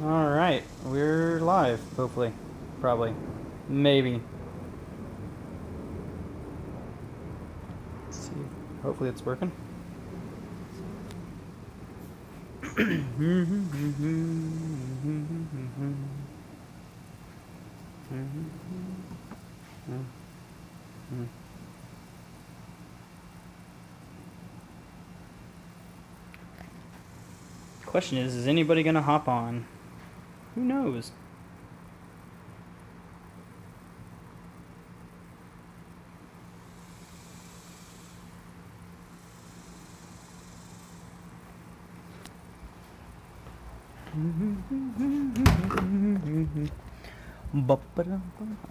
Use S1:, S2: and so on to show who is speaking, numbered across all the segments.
S1: Alright, we're live, hopefully. Probably. Maybe. Let's see. Hopefully it's working. Question is anybody gonna hop on? Who knows? I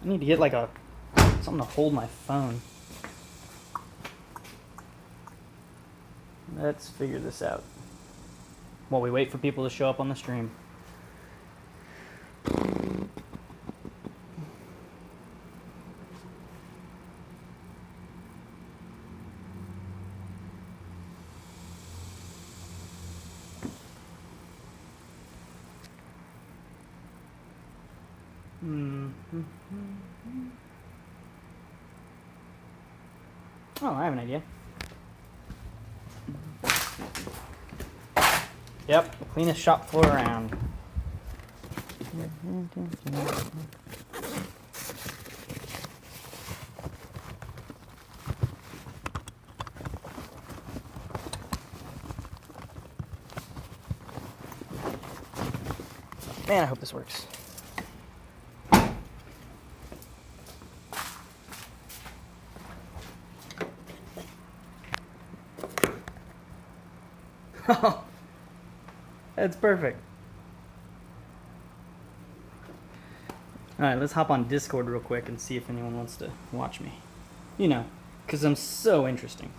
S1: need to get like something to hold my phone. Let's figure this out while we wait for people to show up on the stream. Oh, I have an idea. Yep, cleanest shop floor around. Man, I hope this works. Oh, that's perfect. Alright, let's hop on Discord real quick and see if anyone wants to watch me. You know, because I'm so interesting.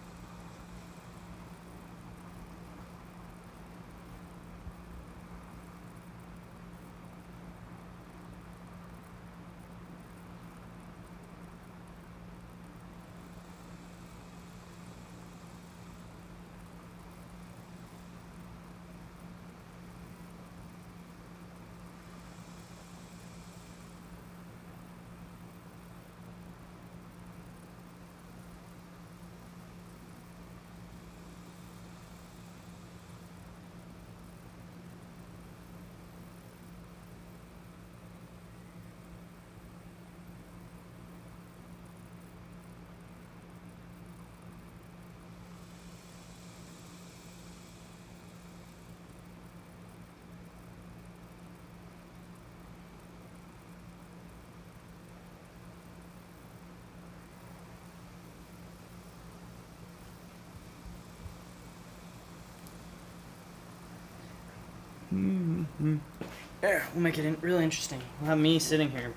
S1: There, we'll make it really interesting. We'll have me sitting here.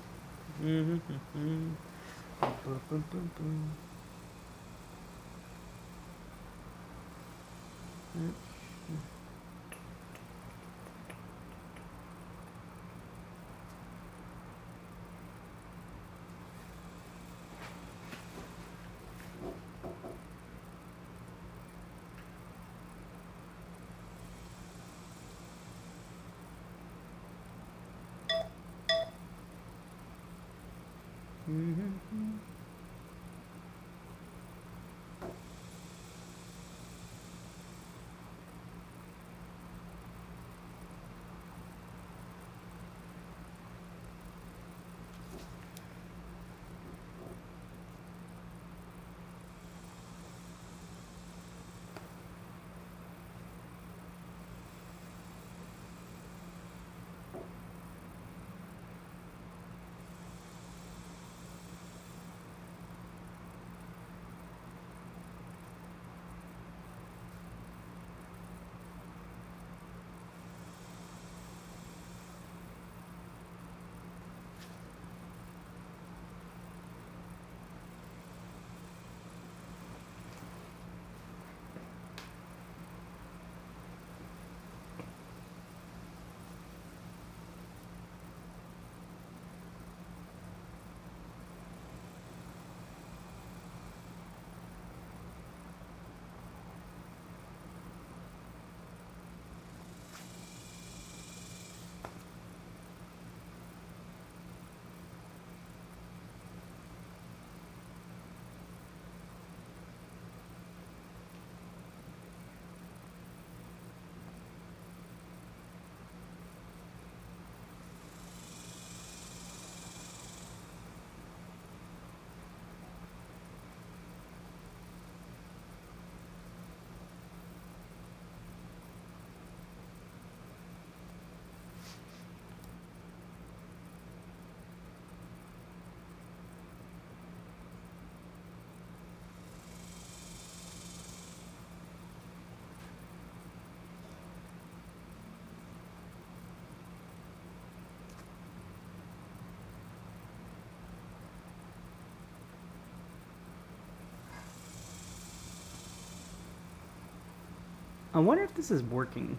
S1: I wonder if this is working.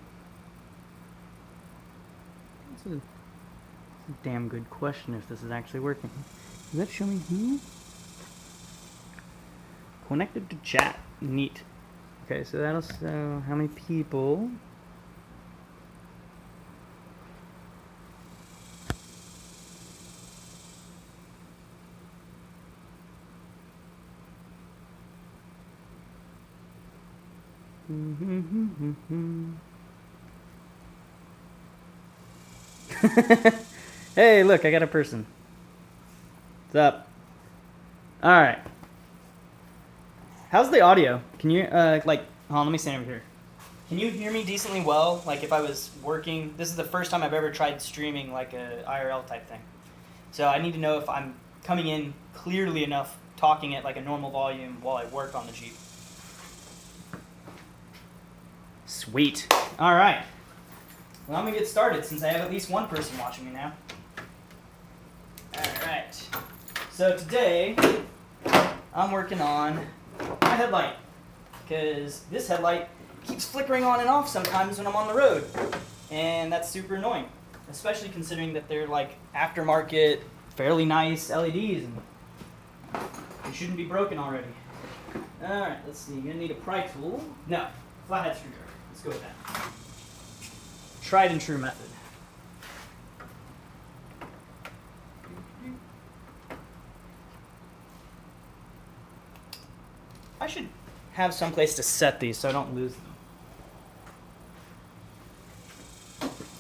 S1: That's a damn good question if this is actually working. Does that show me who? Connected to chat. Neat. Okay, so that'll show how many people. Hey, look, I got a person. What's up? All right. How's the audio? Can you, hold on, let me stand over here. Can you hear me decently well? Like if I was working, this is the first time I've ever tried streaming like a IRL type thing. So I need to know if I'm coming in clearly enough, talking at like a normal volume while I work on the Jeep. Sweet. All right. Well, I'm gonna get started since I have at least one person watching me now. All right. So today, I'm working on my headlight because this headlight keeps flickering on and off sometimes when I'm on the road, and that's super annoying, especially considering that they're like aftermarket, fairly nice LEDs, and they shouldn't be broken already. All right, let's see. You're gonna need a pry tool. No, flathead screwdriver. Let's go with that. Tried and true method. I should have some place to set these so I don't lose them.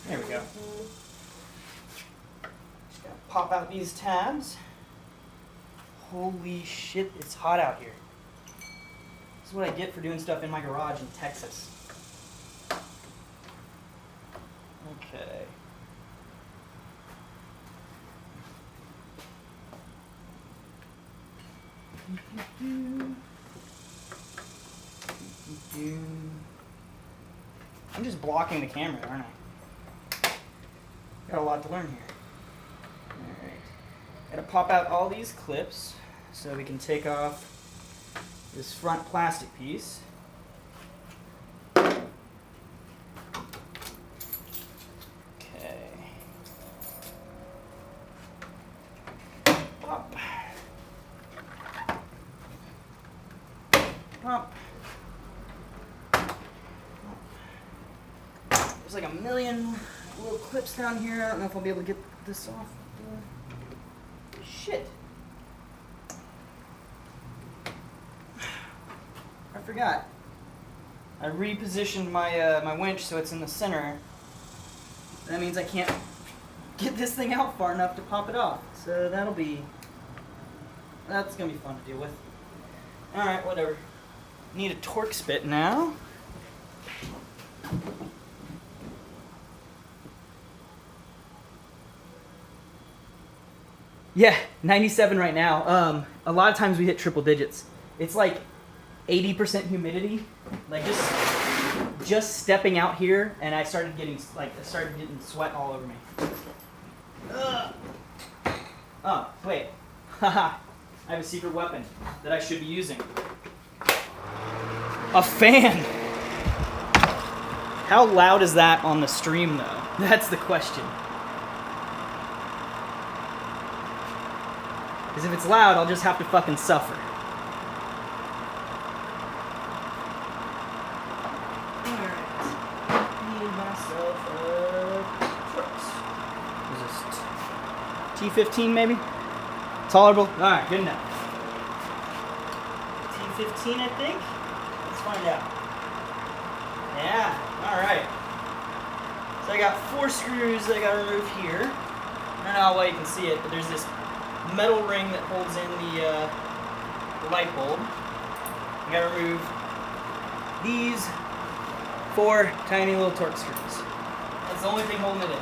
S1: There we go. Just gotta pop out these tabs. Holy shit, it's hot out here. This is what I get for doing stuff in my garage in Texas. Okay. I'm just blocking the camera, aren't I? Got a lot to learn here. Alright. Gotta pop out all these clips so we can take off this front plastic piece. Okay. Pop. Pop. There's like a million little clips down here. I don't know if I'll be able to get this off. Shit. I forgot. I repositioned my my winch so it's in the center. That means I can't get this thing out far enough to pop it off. So that's gonna be fun to deal with. Alright, whatever. Need a torque spit now. Yeah, 97 right now. A lot of times we hit triple digits. It's like 80% humidity. Like just stepping out here, and I started getting sweat all over me. Ugh. Oh, wait. Haha. I have a secret weapon that I should be using. A fan! How loud is that on the stream, though? That's the question. Because if it's loud, I'll just have to fucking suffer. Alright. Need myself a Crooks. What is this? T15 maybe? Tolerable? Alright, good enough. T15 I think? Let's find out. Yeah, alright. So I got 4 screws that I gotta remove here. I don't know how well you can see it, but there's this metal ring that holds in the light bulb. I gotta remove these 4 tiny little torque screws. That's the only thing holding it in.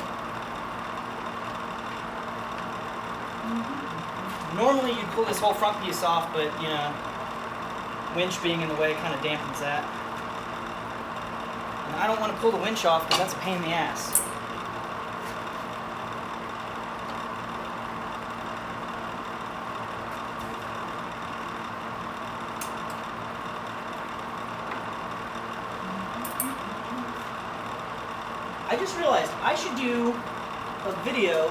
S1: Normally you'd pull this whole front piece off, but you know, winch being in the way kind of dampens that. And I don't want to pull the winch off because that's a pain in the ass. just realized I should do a video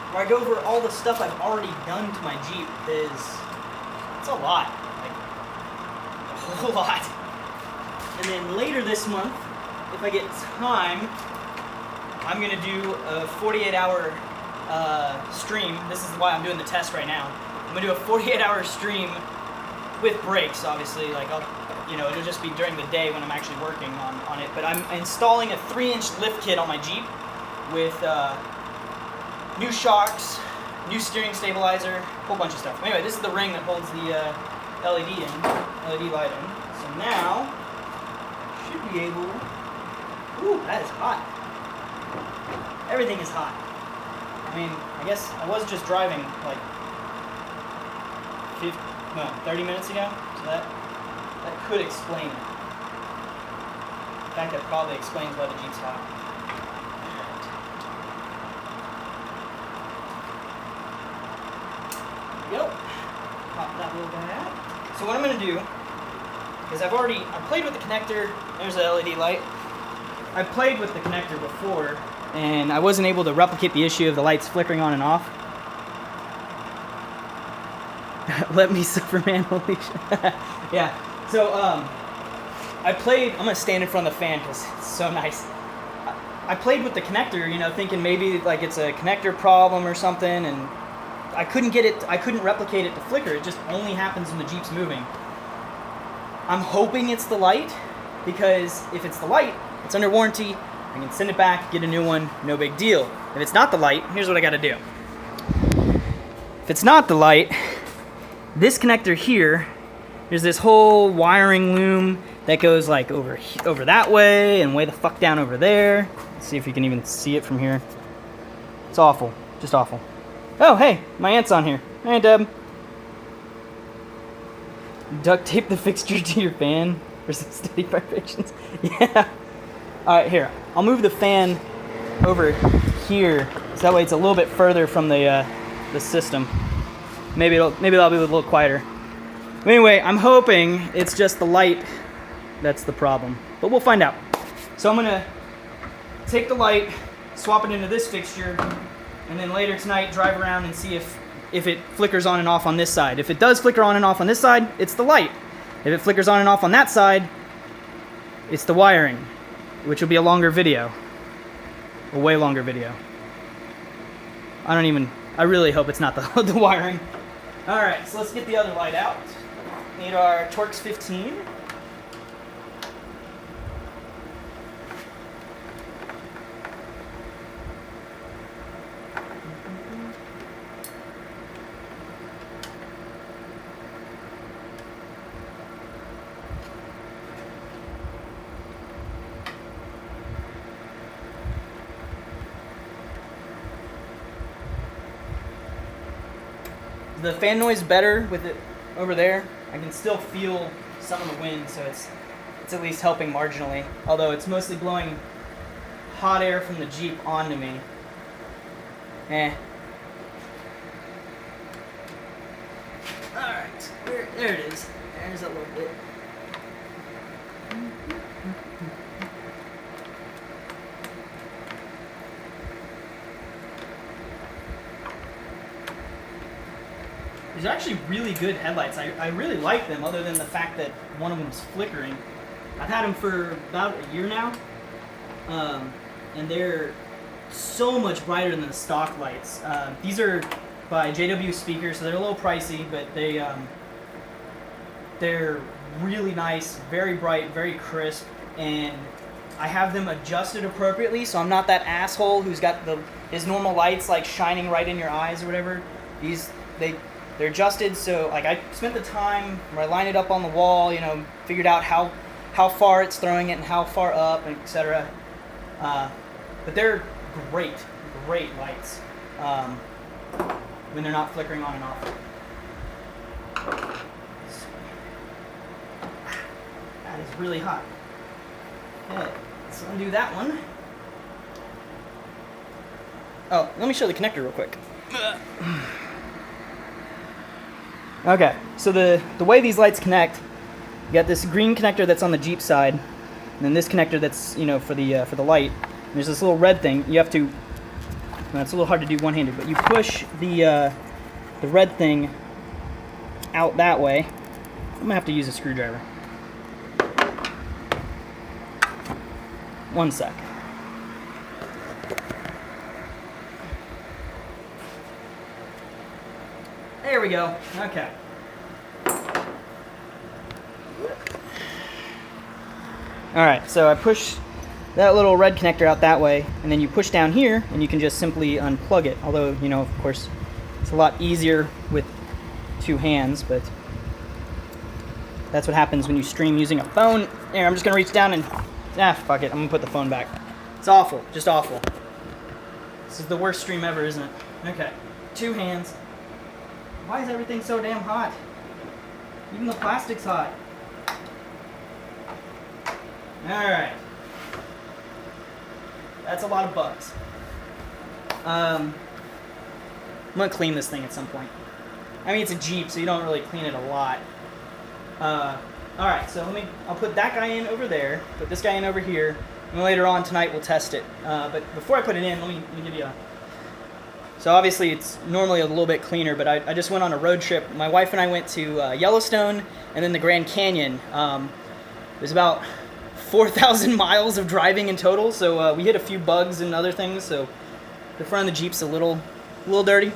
S1: where I go over all the stuff I've already done to my Jeep. It's a lot, like a whole lot. And then later this month, if I get time, I'm gonna do a 48-hour stream. This is why I'm doing the test right now. I'm gonna do a 48-hour stream with breaks, obviously. Like it'll just be during the day when I'm actually working on it. But I'm installing a 3-inch lift kit on my Jeep with new shocks, new steering stabilizer, a whole bunch of stuff. Anyway, this is the ring that holds the LED light in. So now, should be able. Ooh, that is hot. Everything is hot. I mean, I guess I was just driving like 30 minutes ago, so that could explain it. In fact, that probably explains why the Jeep's hot. There we go. Pop that little guy out. So what I'm going to do is I played with the connector. There's the LED light. I played with the connector before, and I wasn't able to replicate the issue of the lights flickering on and off. Let me suffer, man. Holy shit. Yeah. So, I'm going to stand in front of the fan because it's so nice. I played with the connector, thinking maybe like it's a connector problem or something, and I couldn't replicate it to flicker. It just only happens when the Jeep's moving. I'm hoping it's the light, because if it's the light, it's under warranty. I can send it back, get a new one, no big deal. If it's not the light, here's what I gotta do. If it's not the light, this connector here, there's this whole wiring loom that goes like over that way and way the fuck down over there. Let's see if you can even see it from here. It's awful, just awful. Oh, hey, my aunt's on here. Hey, Deb. Duct tape the fixture to your fan for some steady vibrations. Yeah. All right, here. I'll move the fan over here, so that way it's a little bit further from the system. Maybe that'll be a little quieter. But anyway, I'm hoping it's just the light that's the problem, but we'll find out. So I'm gonna take the light, swap it into this fixture, and then later tonight drive around and see if it flickers on and off on this side. If it does flicker on and off on this side, it's the light. If it flickers on and off on that side, it's the wiring, which will be a longer video. A way longer video. I really hope it's not the wiring. Alright, so let's get the other light out. Need our Torx 15. The fan noise better with it over there. I can still feel some of the wind, so it's at least helping marginally. Although it's mostly blowing hot air from the Jeep onto me. Alright, there it is. There's a little bit. These are actually really good headlights. I really like them, other than the fact that one of them's flickering. I've had them for about a year now, and they're so much brighter than the stock lights. These are by JW Speakers, so they're a little pricey, but they're really nice, very bright, very crisp, and I have them adjusted appropriately, so I'm not that asshole who's got his normal lights like shining right in your eyes or whatever. They're adjusted, so like I spent the time where I lined it up on the wall, figured out how far it's throwing it and how far up, and etc. But they're great lights when they're not flickering on and off. That is really hot. Okay, let's undo that one. Oh, let me show the connector real quick. Okay, so the way these lights connect, you got this green connector that's on the Jeep side, and then this connector that's for the light. there's this little red thing. You have to, well, it's a little hard to do one-handed, but you push the red thing out that way. I'm gonna have to use a screwdriver. One sec. There we go. Okay. Alright, so I push that little red connector out that way, and then you push down here, and you can just simply unplug it. Although, you know, of course, it's a lot easier with two hands, but that's what happens when you stream using a phone. Here, I'm just going to reach down and, fuck it, I'm going to put the phone back. It's awful, just awful. This is the worst stream ever, isn't it? Okay, two hands. Why is everything so damn hot? Even the plastic's hot. Alright. That's a lot of bugs. I'm going to clean this thing at some point. I mean, it's a Jeep, so you don't really clean it a lot. Alright, so I'll put that guy in over there, put this guy in over here, and later on tonight we'll test it. But before I put it in, let me give you a... So obviously it's normally a little bit cleaner, but I just went on a road trip. My wife and I went to Yellowstone and then the Grand Canyon. It was about 4,000 miles of driving in total, so we hit a few bugs and other things, so the front of the Jeep's a little dirty.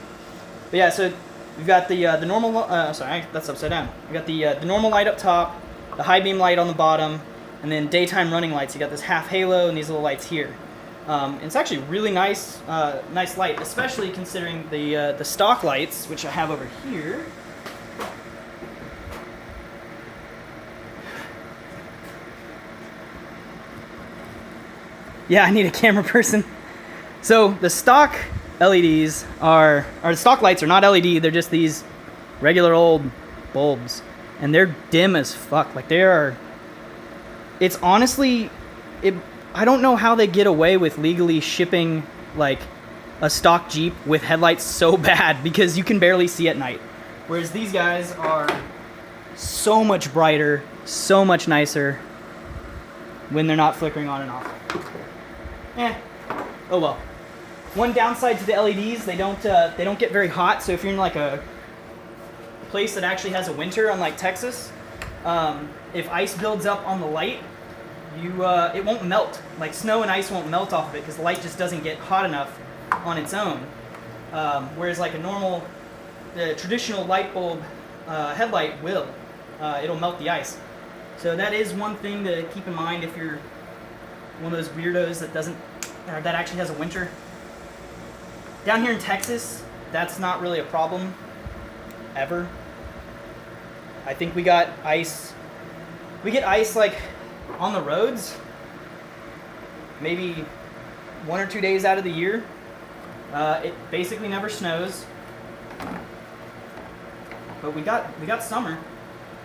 S1: But yeah, so we've got the normal, sorry, that's upside down. We got the normal light up top, the high beam light on the bottom, and then daytime running lights. You got this half halo and these little lights here. It's actually really nice, nice light, especially considering the stock lights, which I have over here. Yeah, I need a camera person. So the stock LEDs or the stock lights are not LED, they're just these regular old bulbs. And they're dim as fuck. Like it's honestly, I don't know how they get away with legally shipping like a stock Jeep with headlights so bad because you can barely see at night. Whereas these guys are so much brighter, so much nicer when they're not flickering on and off. Oh well. One downside to the LEDs, they don't get very hot. So if you're in like a place that actually has a winter, unlike Texas, if ice builds up on the light, it won't melt. Like snow and ice won't melt off of it because the light just doesn't get hot enough on its own. Whereas like the traditional light bulb headlight will. It'll melt the ice. So that is one thing to keep in mind if you're one of those weirdos that actually has a winter. Down here in Texas, that's not really a problem, ever. I think we got ice. We get ice like on the roads, maybe 1 or 2 days out of the year. It basically never snows. But we got summer.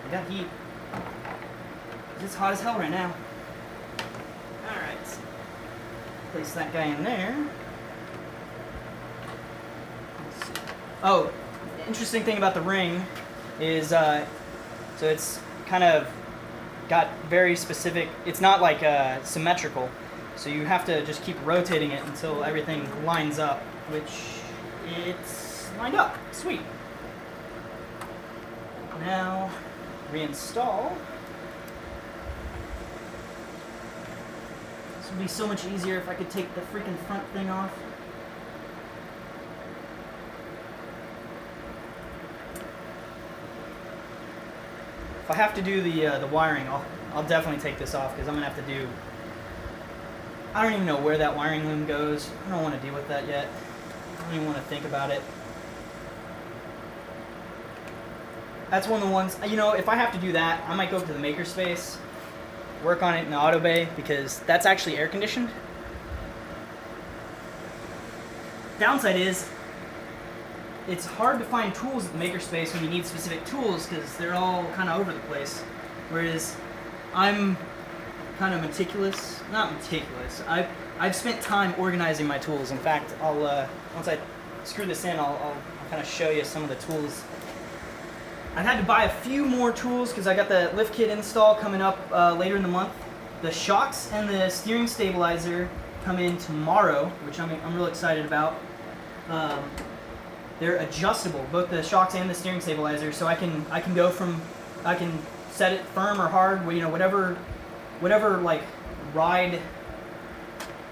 S1: We got heat. It's hot as hell right now. Alright. Place that guy in there. Oh, the interesting thing about the ring is, so it's kind of got very specific, it's not like symmetrical, so you have to just keep rotating it until everything lines up, which it's lined up. Sweet. Now, reinstall. This would be so much easier if I could take the freaking front thing off. If I have to do the wiring, I'll definitely take this off because I'm gonna have to do. I don't even know where that wiring loom goes. I don't want to deal with that yet. I don't even want to think about it. That's one of the ones. You know, if I have to do that, I might go up to the makerspace, work on it in the auto bay because that's actually air conditioned. Downside is, it's hard to find tools at the makerspace when you need specific tools because they're all kind of over the place. Whereas I'm kind of meticulous. Not meticulous. I've spent time organizing my tools. In fact, I'll once I screw this in, I'll kind of show you some of the tools. I've had to buy a few more tools because I got the lift kit install coming up later in the month. The shocks and the steering stabilizer come in tomorrow, which I'm real excited about. They're adjustable, both the shocks and the steering stabilizer, so I can set it firm or hard, you know, whatever like ride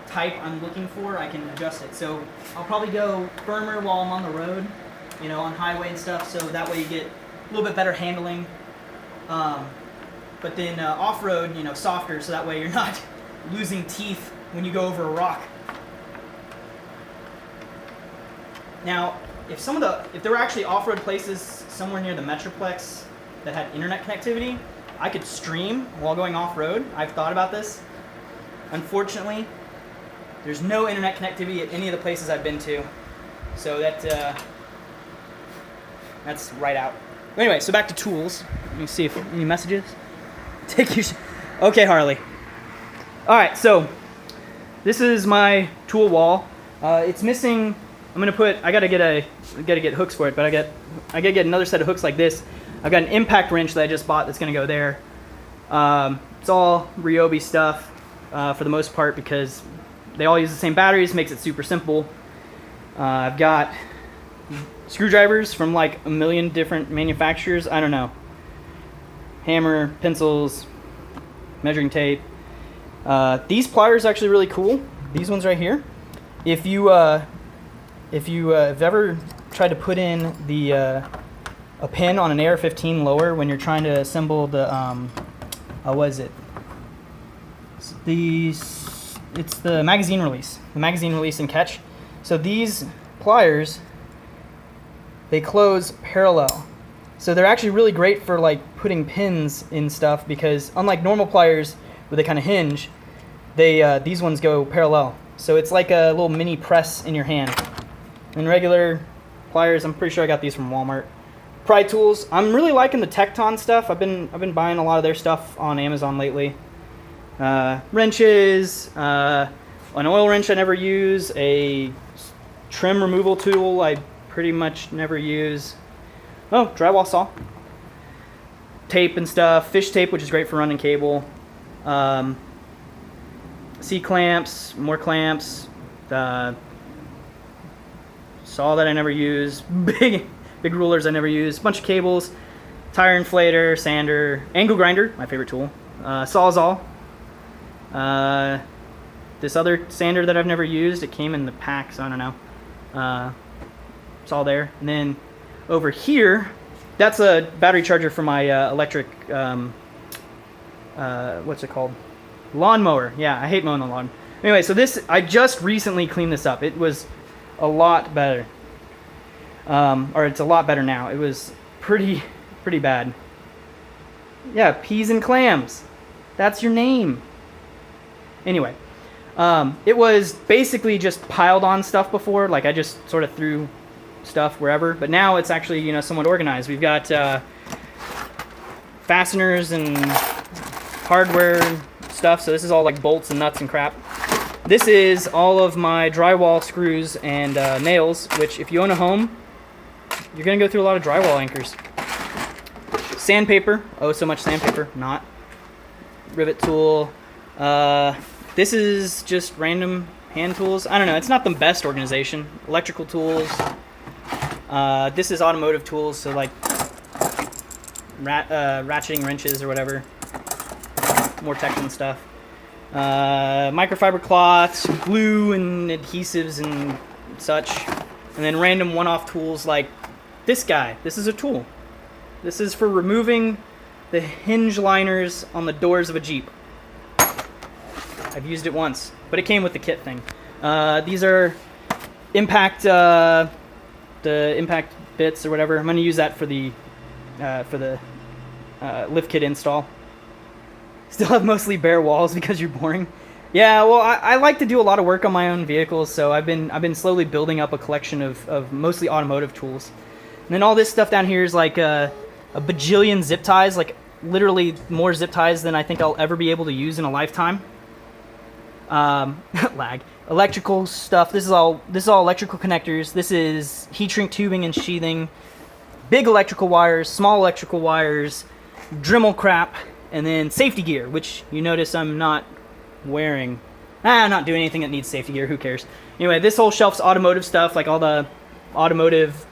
S1: type I'm looking for, I can adjust it. So I'll probably go firmer while I'm on the road, you know, on highway and stuff, so that way you get a little bit better handling. But then off-road, you know, softer, so that way you're not losing teeth when you go over a rock. Now, if there were actually off-road places somewhere near the Metroplex that had internet connectivity, I could stream while going off-road. I've thought about this. Unfortunately, there's no internet connectivity at any of the places I've been to, so that's right out. Anyway, so back to tools. Let me see if any messages. Okay, Harley. All right, so this is my tool wall. It's missing. I gotta get hooks for it, but I gotta get another set of hooks like this. I've got an impact wrench that I just bought that's gonna go there. It's all Ryobi stuff for the most part because they all use the same batteries, makes it super simple. I've got screwdrivers from like a million different manufacturers. I don't know. Hammer, pencils, measuring tape. These pliers are actually really cool. These ones right here. If you have ever tried to put in a pin on an AR-15 lower when you're trying to assemble the what is it? It's the magazine release. The magazine release and catch. So these pliers, they close parallel. So they're actually really great for like putting pins in stuff because unlike normal pliers where they kind of hinge, these ones go parallel. So it's like a little mini press in your hand. And regular pliers, I'm pretty sure I got these from Walmart. Pry tools, I'm really liking the Tecton stuff. I've been buying a lot of their stuff on Amazon lately. Wrenches, an oil wrench I never use, a trim removal tool I pretty much never use. Oh, drywall saw. Tape and stuff, fish tape, which is great for running cable. C-clamps, more clamps, saw that I never use, big rulers I never use, bunch of cables, tire inflator, sander, angle grinder, my favorite tool, Sawzall. This other sander that I've never used, it came in the pack, so I don't know. It's all there. And then over here, that's a battery charger for my electric, what's it called? Lawnmower. Yeah, I hate mowing the lawn. Anyway, so this, I just recently cleaned this up. It was a lot better. Or it's a lot better now. It was pretty bad. Yeah, peas and clams. That's your name. Anyway, it was basically just piled on stuff before. Like I just sort of threw stuff wherever. But now it's actually, you know, somewhat organized. We've got fasteners and hardware and stuff. So this is all like bolts and nuts and crap. This is all of my drywall screws and nails, which if you own a home, you're going to go through a lot of drywall anchors. Sandpaper. Oh, so much sandpaper. Not. Rivet tool. This is just random hand tools. I don't know. It's not the best organization. Electrical tools. This is automotive tools, so like ratcheting wrenches or whatever. More Tecton stuff. Microfiber cloths, glue and adhesives and such. And then random one-off tools like this guy. This is a tool. This is for removing the hinge liners on the doors of a Jeep. I've used it once, but it came with the kit thing. These are impact, the impact bits or whatever. I'm going to use that for the lift kit install. Still have mostly bare walls because you're boring. Yeah, well, I like to do a lot of work on my own vehicles, so I've been slowly building up a collection of mostly automotive tools. And then all this stuff down here is like a bajillion zip ties, like literally more zip ties than I think I'll ever be able to use in a lifetime. Lag. Electrical stuff. This is all electrical connectors. This is heat shrink tubing and sheathing. Big electrical wires, small electrical wires, Dremel crap, and then safety gear, which you notice I'm not wearing. I'm not doing anything that needs safety gear. Who cares? Anyway, this whole shelf's automotive stuff, like all the automotive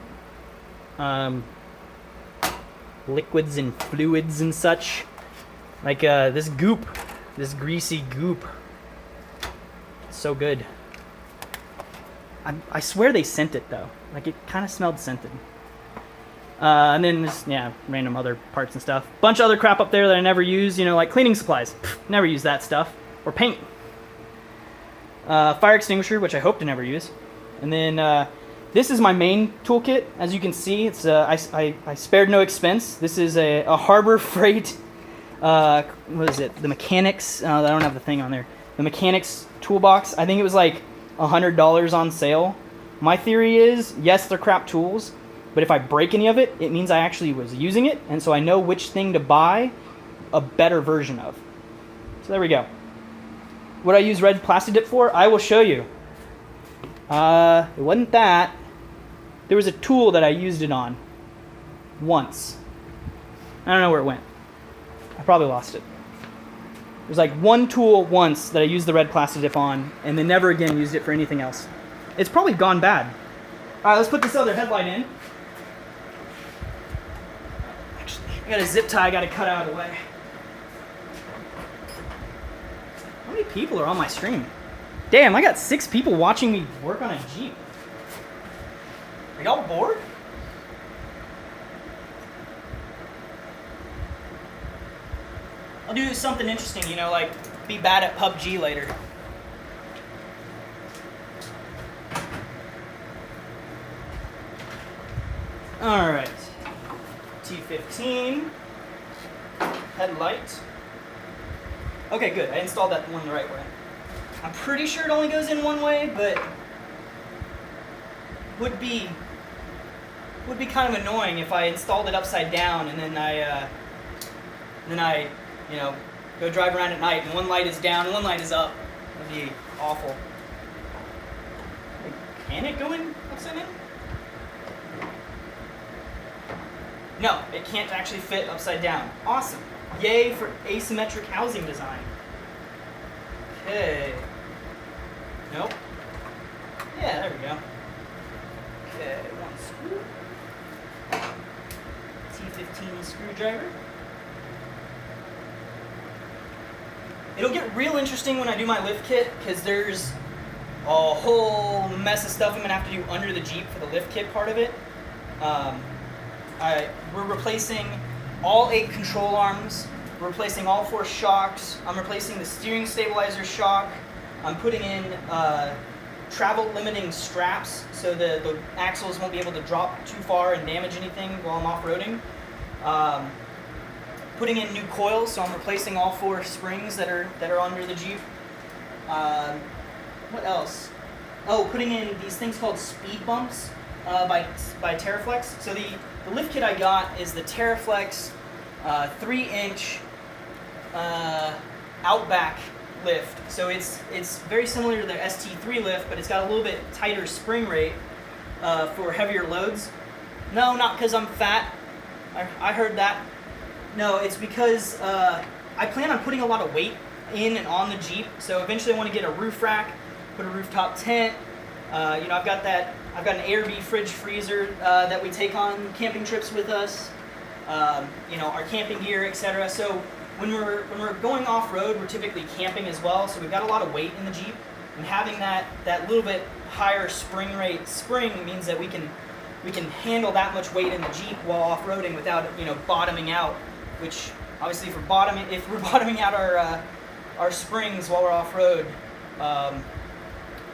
S1: liquids and fluids and such. Like this goop, this greasy goop. It's so good. I swear they sent it though. Like it kind of smelled scented. And then just, yeah, random other parts and stuff. Bunch of other crap up there that I never use, you know, like cleaning supplies. Never use that stuff. Or paint. Fire extinguisher, which I hope to never use. And then this is my main toolkit. As you can see, it's I spared no expense. This is a Harbor Freight, what is it? The Mechanics, I don't have the thing on there. The Mechanics toolbox. I think it was like $100 on sale. My theory is, yes, they're crap tools, but if I break any of it, it means I actually was using it, and so I know which thing to buy a better version of. So there we go. What I use red plastic dip for, I will show you. It wasn't that. There was a tool that I used it on once. I don't know where it went. I probably lost it. There's like one tool once that I used the red plastic dip on, and then never again used it for anything else. It's probably gone bad. All right, let's put this other headlight in. Actually, I got a zip tie I got to cut out of the way. How many people are on my stream? Damn, I got 6 people watching me work on a Jeep. Are y'all bored? I'll do something interesting, you know, like be bad at PUBG later. Alright. T15. Headlight. Okay, good. I installed that one the right way. I'm pretty sure it only goes in one way, but would be kind of annoying if I installed it upside down and then I you know, go drive around at night and one light is down and one light is up. That'd be awful. Can it go in upside down? No, it can't actually fit upside down. Awesome. Yay for asymmetric housing design. Okay. Nope. Yeah, there we go. Okay, one screw. T15 screwdriver. It'll get real interesting when I do my lift kit, because there's a whole mess of stuff I'm going to have to do under the Jeep for the lift kit part of it. We're replacing all 8 control arms. We're replacing all 4 shocks. I'm replacing the steering stabilizer shock. I'm putting in travel limiting straps so the axles won't be able to drop too far and damage anything while I'm off-roading. Putting in new coils, so I'm replacing all 4 springs that are under the Jeep. What else? Oh, putting in these things called speed bumps by Terraflex. So the lift kit I got is the Terraflex 3-inch Outback lift. So it's very similar to the ST3 lift, but it's got a little bit tighter spring rate for heavier loads. No, not because I'm fat. I heard that. No, it's because I plan on putting a lot of weight in and on the Jeep. So eventually I want to get a roof rack, put a rooftop tent. You know, I've got an Airby fridge freezer that we take on camping trips with us. You know, our camping gear, etc. So when we're going off road, we're typically camping as well. So we've got a lot of weight in the Jeep, and having that little bit higher spring rate means that we can handle that much weight in the Jeep while off-roading without, you know, bottoming out. Which obviously, if we're bottoming out our springs while we're off-road,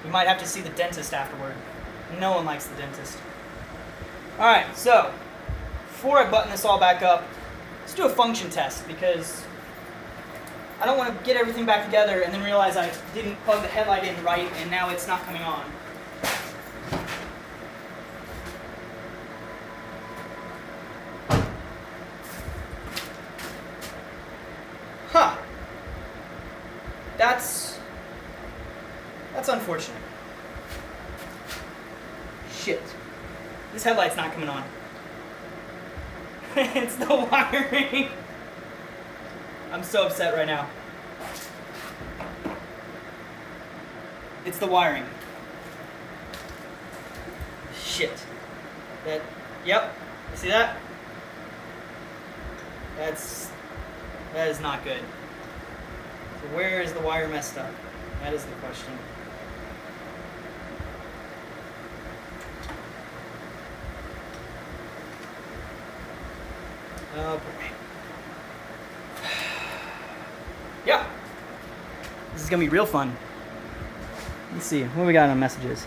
S1: we might have to see the dentist afterward. No one likes the dentist. All right, so before I button this all back up, let's do a function test, because I don't want to get everything back together and then realize I didn't plug the headlight in right and now it's not coming on. Huh. That's unfortunate. Shit. This headlight's not coming on. It's the wiring. I'm so upset right now. It's the wiring. Shit. Yep. You see that? That is not good. So where is the wire messed up? That is the question. Oh boy. Yeah. This is gonna be real fun. Let's see, what we got on messages?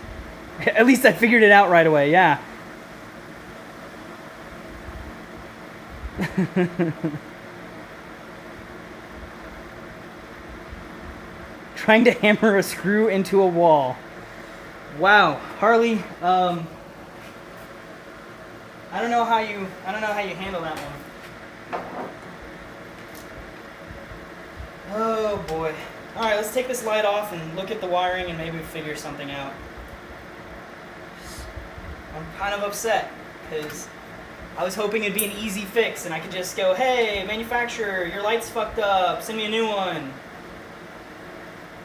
S1: At least I figured it out right away, yeah. Trying to hammer a screw into a wall. Wow, Harley, I don't know how you handle that one. Oh boy. All right, let's take this light off and look at the wiring and maybe figure something out. I'm kind of upset because I was hoping it'd be an easy fix and I could just go, hey, manufacturer, your light's fucked up, send me a new one.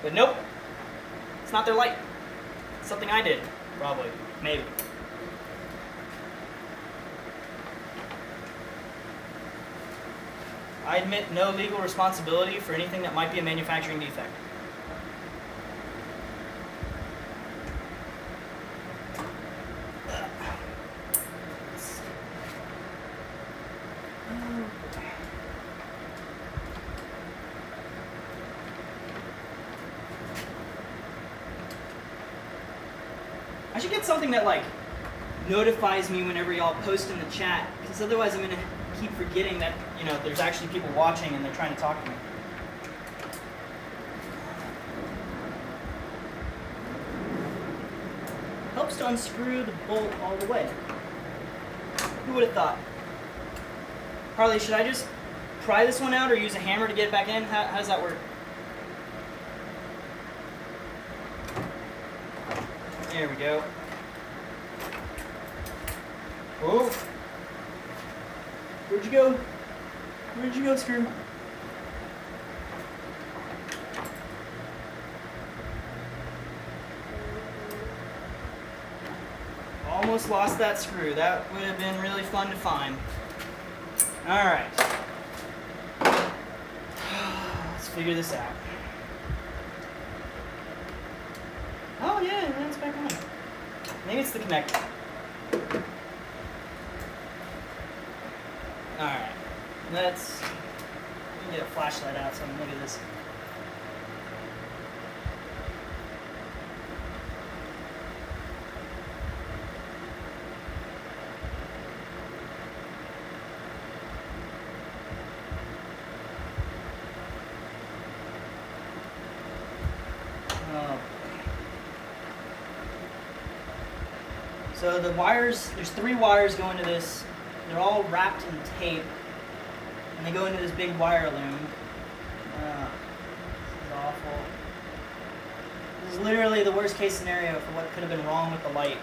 S1: But nope, it's not their light. It's something I did, probably, maybe. I admit no legal responsibility for anything that might be a manufacturing defect. I should get something that like notifies me whenever y'all post in the chat, because otherwise I'm gonna keep forgetting that, you know, there's actually people watching and they're trying to talk to me. Helps to unscrew the bolt all the way. Who would have thought? Harley, should I just pry this one out or use a hammer to get it back in? How does that work? There we go. Oh. Where'd you go? Where'd you go, screw? Almost lost that screw. That would have been really fun to find. Alright. Let's figure this out. Oh yeah, that's back on. Maybe it's the connector. Alright. Let's get a flashlight out so I can look at this. So the wires, there's 3 wires going to this. They're all wrapped in tape, and they go into this big wire loom. This is awful. This is literally the worst case scenario for what could have been wrong with the light.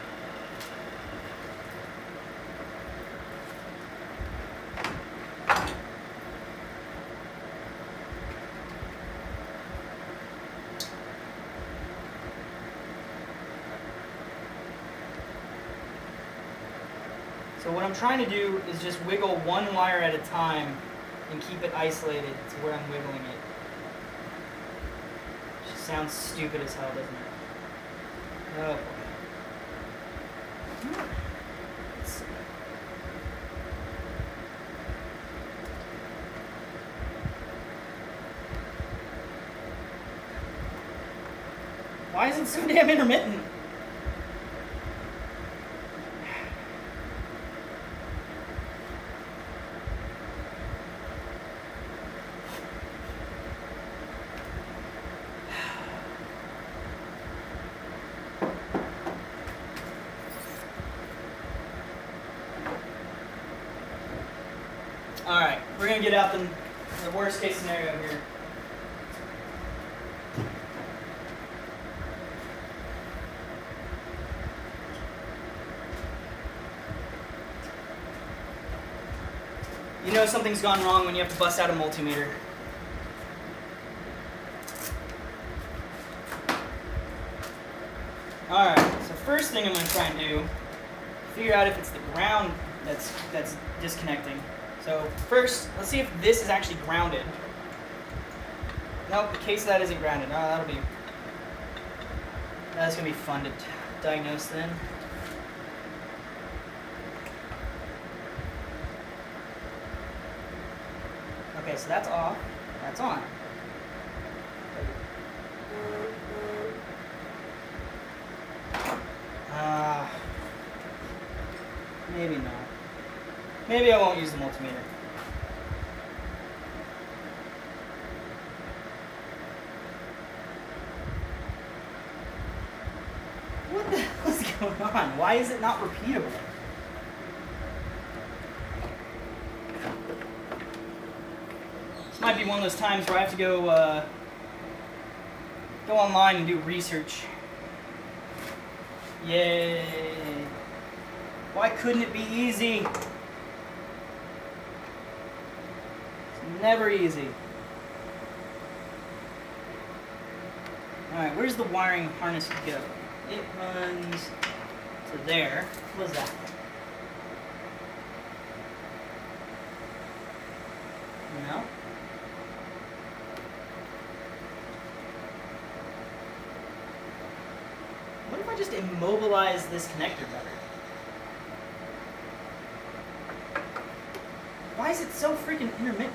S1: So what I'm trying to do is just wiggle one wire at a time and keep it isolated to where I'm wiggling it. It just sounds stupid as hell, doesn't it? Oh boy. Let's see. Why is it so damn intermittent? Alright, we're going to get out the worst case scenario here. You know something's gone wrong when you have to bust out a multimeter. first thing I'm going to try and do, figure out if it's the ground that's disconnecting. So first, let's see if this is actually grounded. Nope, the case of that isn't grounded. Oh, that's going to be fun to diagnose then. Okay, so that's off. That's on. Maybe not. Maybe I won't use the multimeter. What the hell is going on? Why is it not repeatable? This might be one of those times where I have to go online and do research. Yay! Why couldn't it be easy? It's never easy. Alright, where's the wiring harness go? It runs to there. What is that? No? What if I just immobilize this connector better? Why is it so freaking intermittent?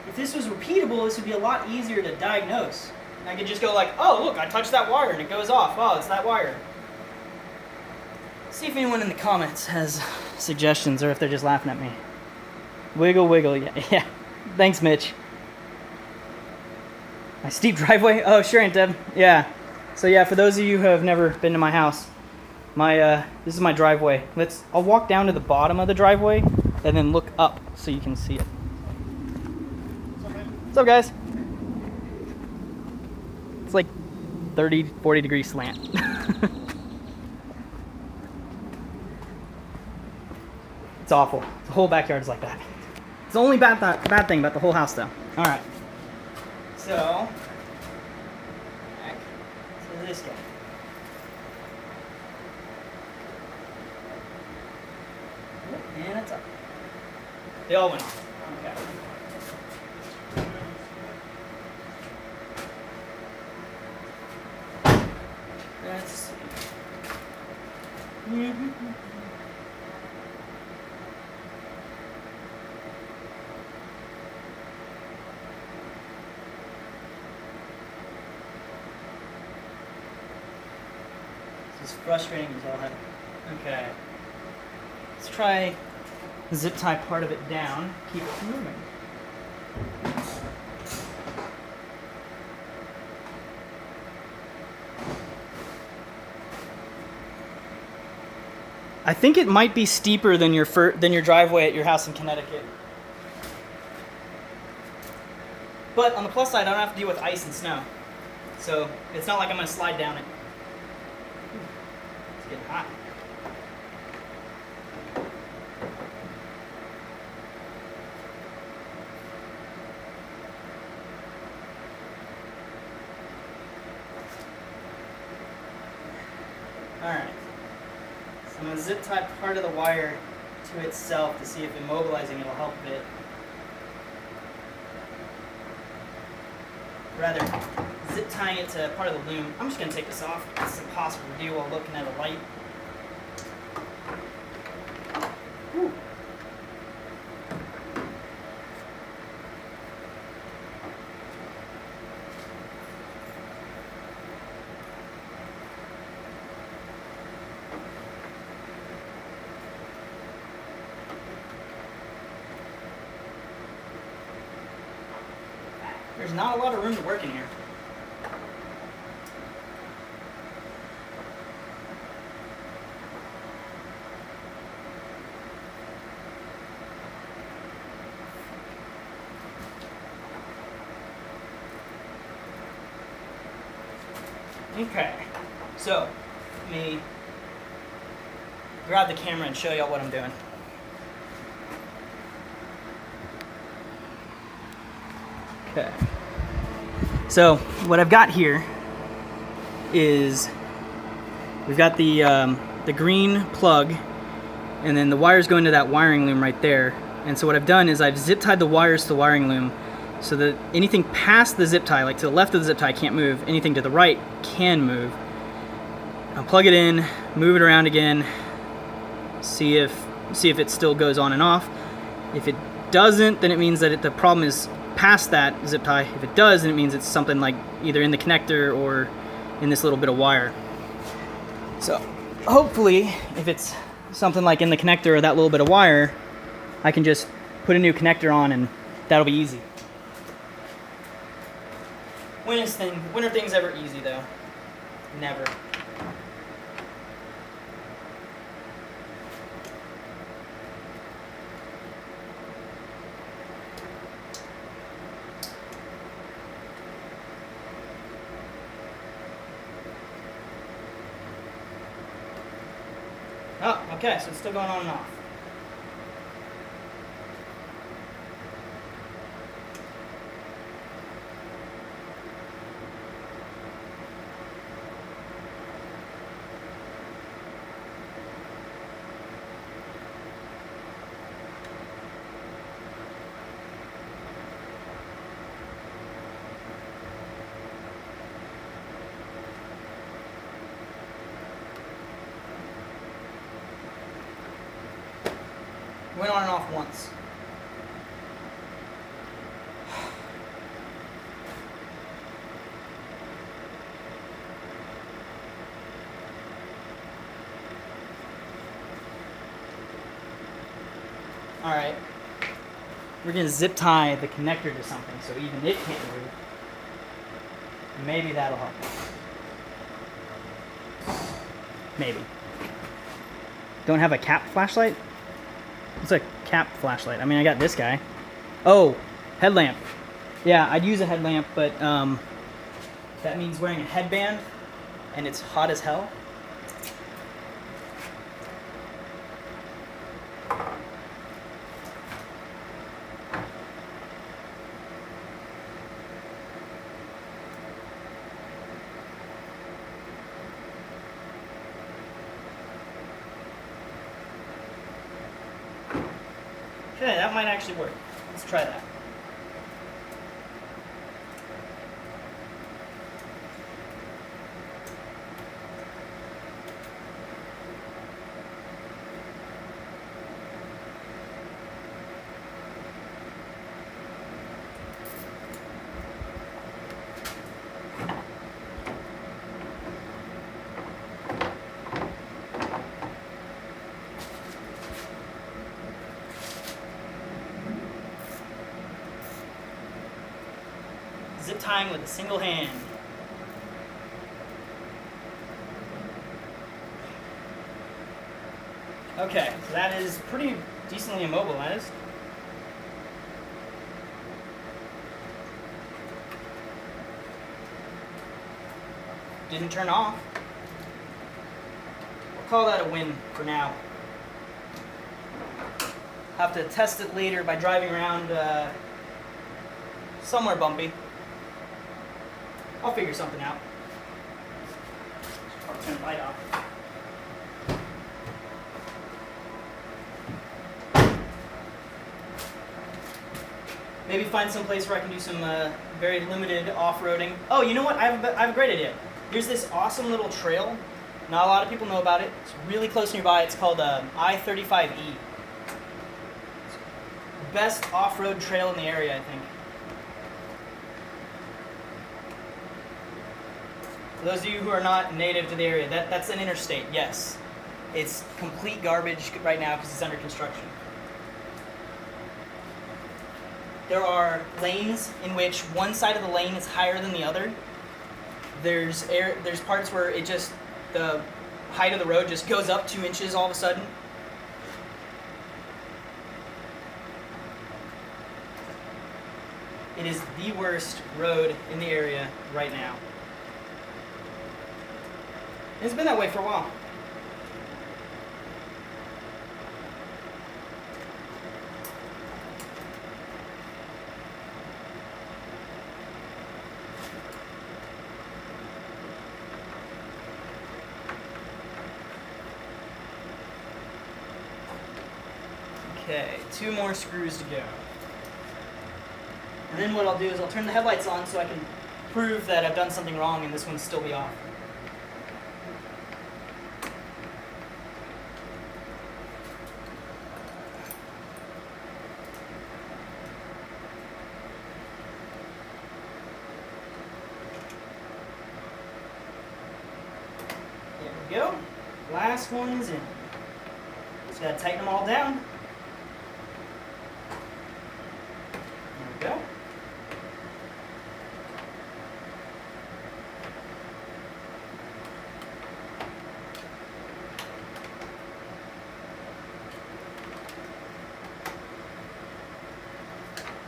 S1: If this was repeatable, this would be a lot easier to diagnose. I could just go like, oh, look, I touched that wire and it goes off. Oh, it's that wire. See if anyone in the comments has suggestions or if they're just laughing at me. Wiggle, wiggle, yeah. Thanks, Mitch. My steep driveway? Oh, sure, Aunt Deb. Yeah. So yeah, for those of you who have never been to my house, this is my driveway. I'll walk down to the bottom of the driveway and then look up so you can see it. What's up, guys? It's like 30, 40 degree slant. It's awful. The whole backyard is like that. It's the only bad thing about the whole house, though. All right. So, back to this guy. And it's up. They all went off. Okay. Let's see. This is frustrating as all that. Okay. Let's try zip tie part of it down, keep it from moving. I think it might be steeper than your driveway at your house in Connecticut. But on the plus side, I don't have to deal with ice and snow. So it's not like I'm going to slide down it. It's getting hot. Alright, so I'm going to zip tie part of the wire to itself to see if immobilizing it will help a bit. Rather, zip tying it to part of the loom. I'm just going to take this off. It's impossible to do while looking at a light. Whew. There's not a lot of room to work in here. Okay, so let me grab the camera and show y'all what I'm doing. Okay. So what I've got here is we've got the green plug, and then the wires go into that wiring loom right there. And so what I've done is I've zip tied the wires to the wiring loom so that anything past the zip tie, like to the left of the zip tie, can't move. Anything to the right can move. I'll plug it in, move it around again, see if it still goes on and off. If it doesn't, then it means that the problem is past that zip tie. If it does, then it means it's something like either in the connector or in this little bit of wire. So hopefully, if it's something like in the connector or that little bit of wire, I can just put a new connector on and that'll be easy. When are things ever easy though? Never. Oh, okay, so it's still going on and off. Went on and off once. All right. We're gonna zip tie the connector to something so even it can't move. Maybe that'll help. Maybe. Don't have a cap flashlight? It's a cap flashlight. I mean, I got this guy. Oh, headlamp. Yeah, I'd use a headlamp, but that means wearing a headband, and it's hot as hell. Okay, that might actually work. Let's try that. Zip tying with a single hand. Okay, so that is pretty decently immobilized. Didn't turn off. We'll call that a win for now. Have to test it later by driving around somewhere bumpy. I'll figure something out. I'll turn the light off. Maybe find some place where I can do some very limited off-roading. Oh, you know what? I have a great idea. There's this awesome little trail. Not a lot of people know about it. It's really close nearby. It's called I-35E. Best off-road trail in the area, I think. For those of you who are not native to the area, that's an interstate, yes. It's complete garbage right now because it's under construction. There are lanes in which one side of the lane is higher than the other. There's parts where the height of the road just goes up 2 inches all of a sudden. It is the worst road in the area right now. It's been that way for a while. Okay, 2 more screws to go. And then what I'll do is I'll turn the headlights on so I can prove that I've done something wrong and this one's still be off. There we go. Last one's in. Just gotta tighten them all down. There we go.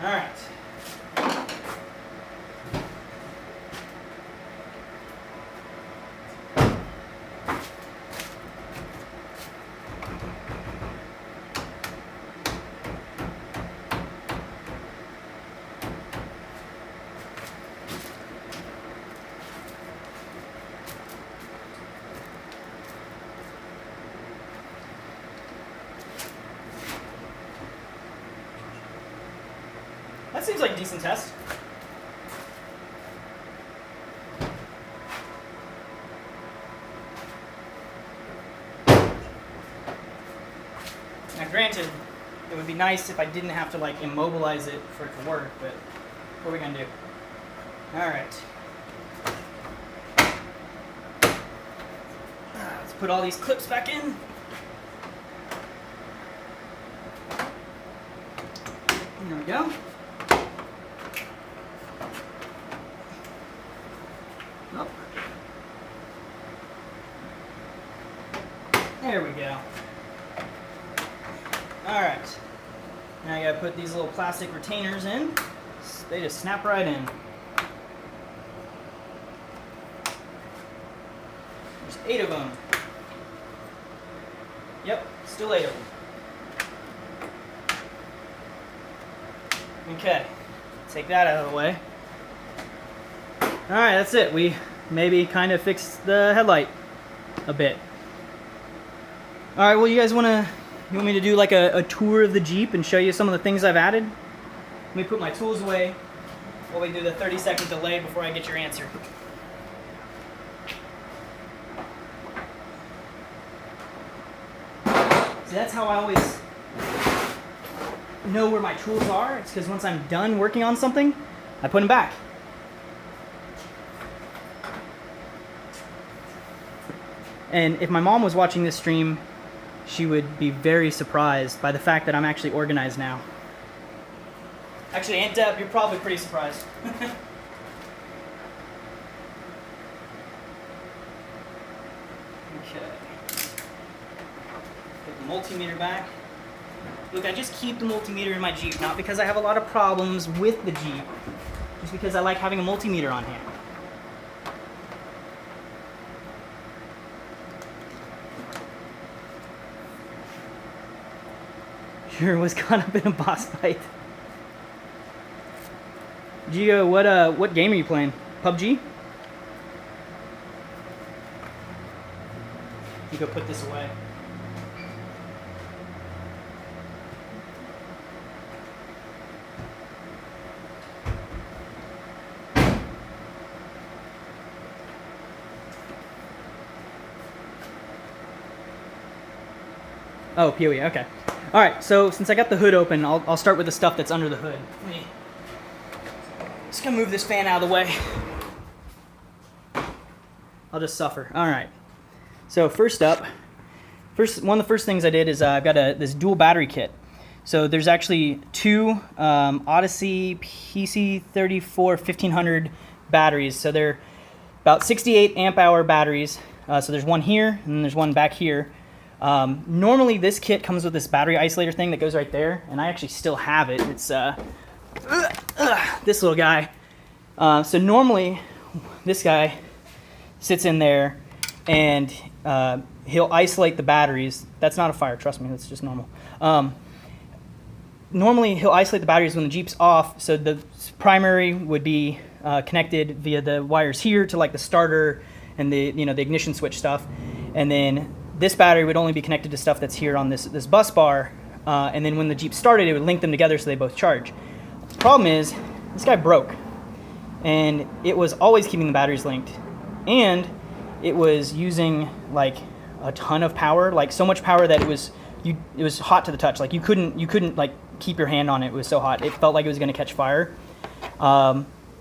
S1: All right. That seems like a decent test. Now granted, it would be nice if I didn't have to like immobilize it for it to work, but what are we gonna do? Alright. Let's put all these clips back in. There we go. Oh. There we go. Alright. Now I gotta put these little plastic retainers in. They just snap right in. There's 8 of them. Yep, still 8 of them. Okay, take that out of the way. Alright, that's it. We maybe kind of fixed the headlight a bit. Alright, well, you want me to do like a tour of the Jeep and show you some of the things I've added? Let me put my tools away while we do the 30-second delay before I get your answer. See, that's how I always know where my tools are. It's because once I'm done working on something, I put them back. And if my mom was watching this stream, she would be very surprised by the fact that I'm actually organized now. Actually, Aunt Deb, you're probably pretty surprised. Okay. Put the multimeter back. Look, I just keep the multimeter in my Jeep, not because I have a lot of problems with the Jeep, just because I like having a multimeter on hand. Sure was caught up in a boss fight. Gio, what game are you playing? PUBG? You go put this away. Oh, PoE, okay. All right, so since I got the hood open, I'll start with the stuff that's under the hood. Just gonna move this fan out of the way. I'll just suffer. All right. So first up, one of the first things I did is I've got this dual battery kit. So there's actually 2 Odyssey PC34 1500 batteries. So they're about 68 amp hour batteries. So there's one here and then there's one back here. Normally this kit comes with this battery isolator thing that goes right there, and I actually still have it. It's this little guy. So normally this guy sits in there and he'll isolate the batteries. That's not a fire, trust me, that's just normal. Normally he'll isolate the batteries when the Jeep's off, so the primary would be connected via the wires here to like the starter and the the ignition switch stuff, and then this battery would only be connected to stuff that's here on this bus bar and then when the Jeep started, it would link them together so they both charge. The problem is, this guy broke, and it was always keeping the batteries linked, and it was using like a ton of power, like so much power that it was hot to the touch. Like you couldn't like keep your hand on it. It was so hot. It felt like it was going to catch fire.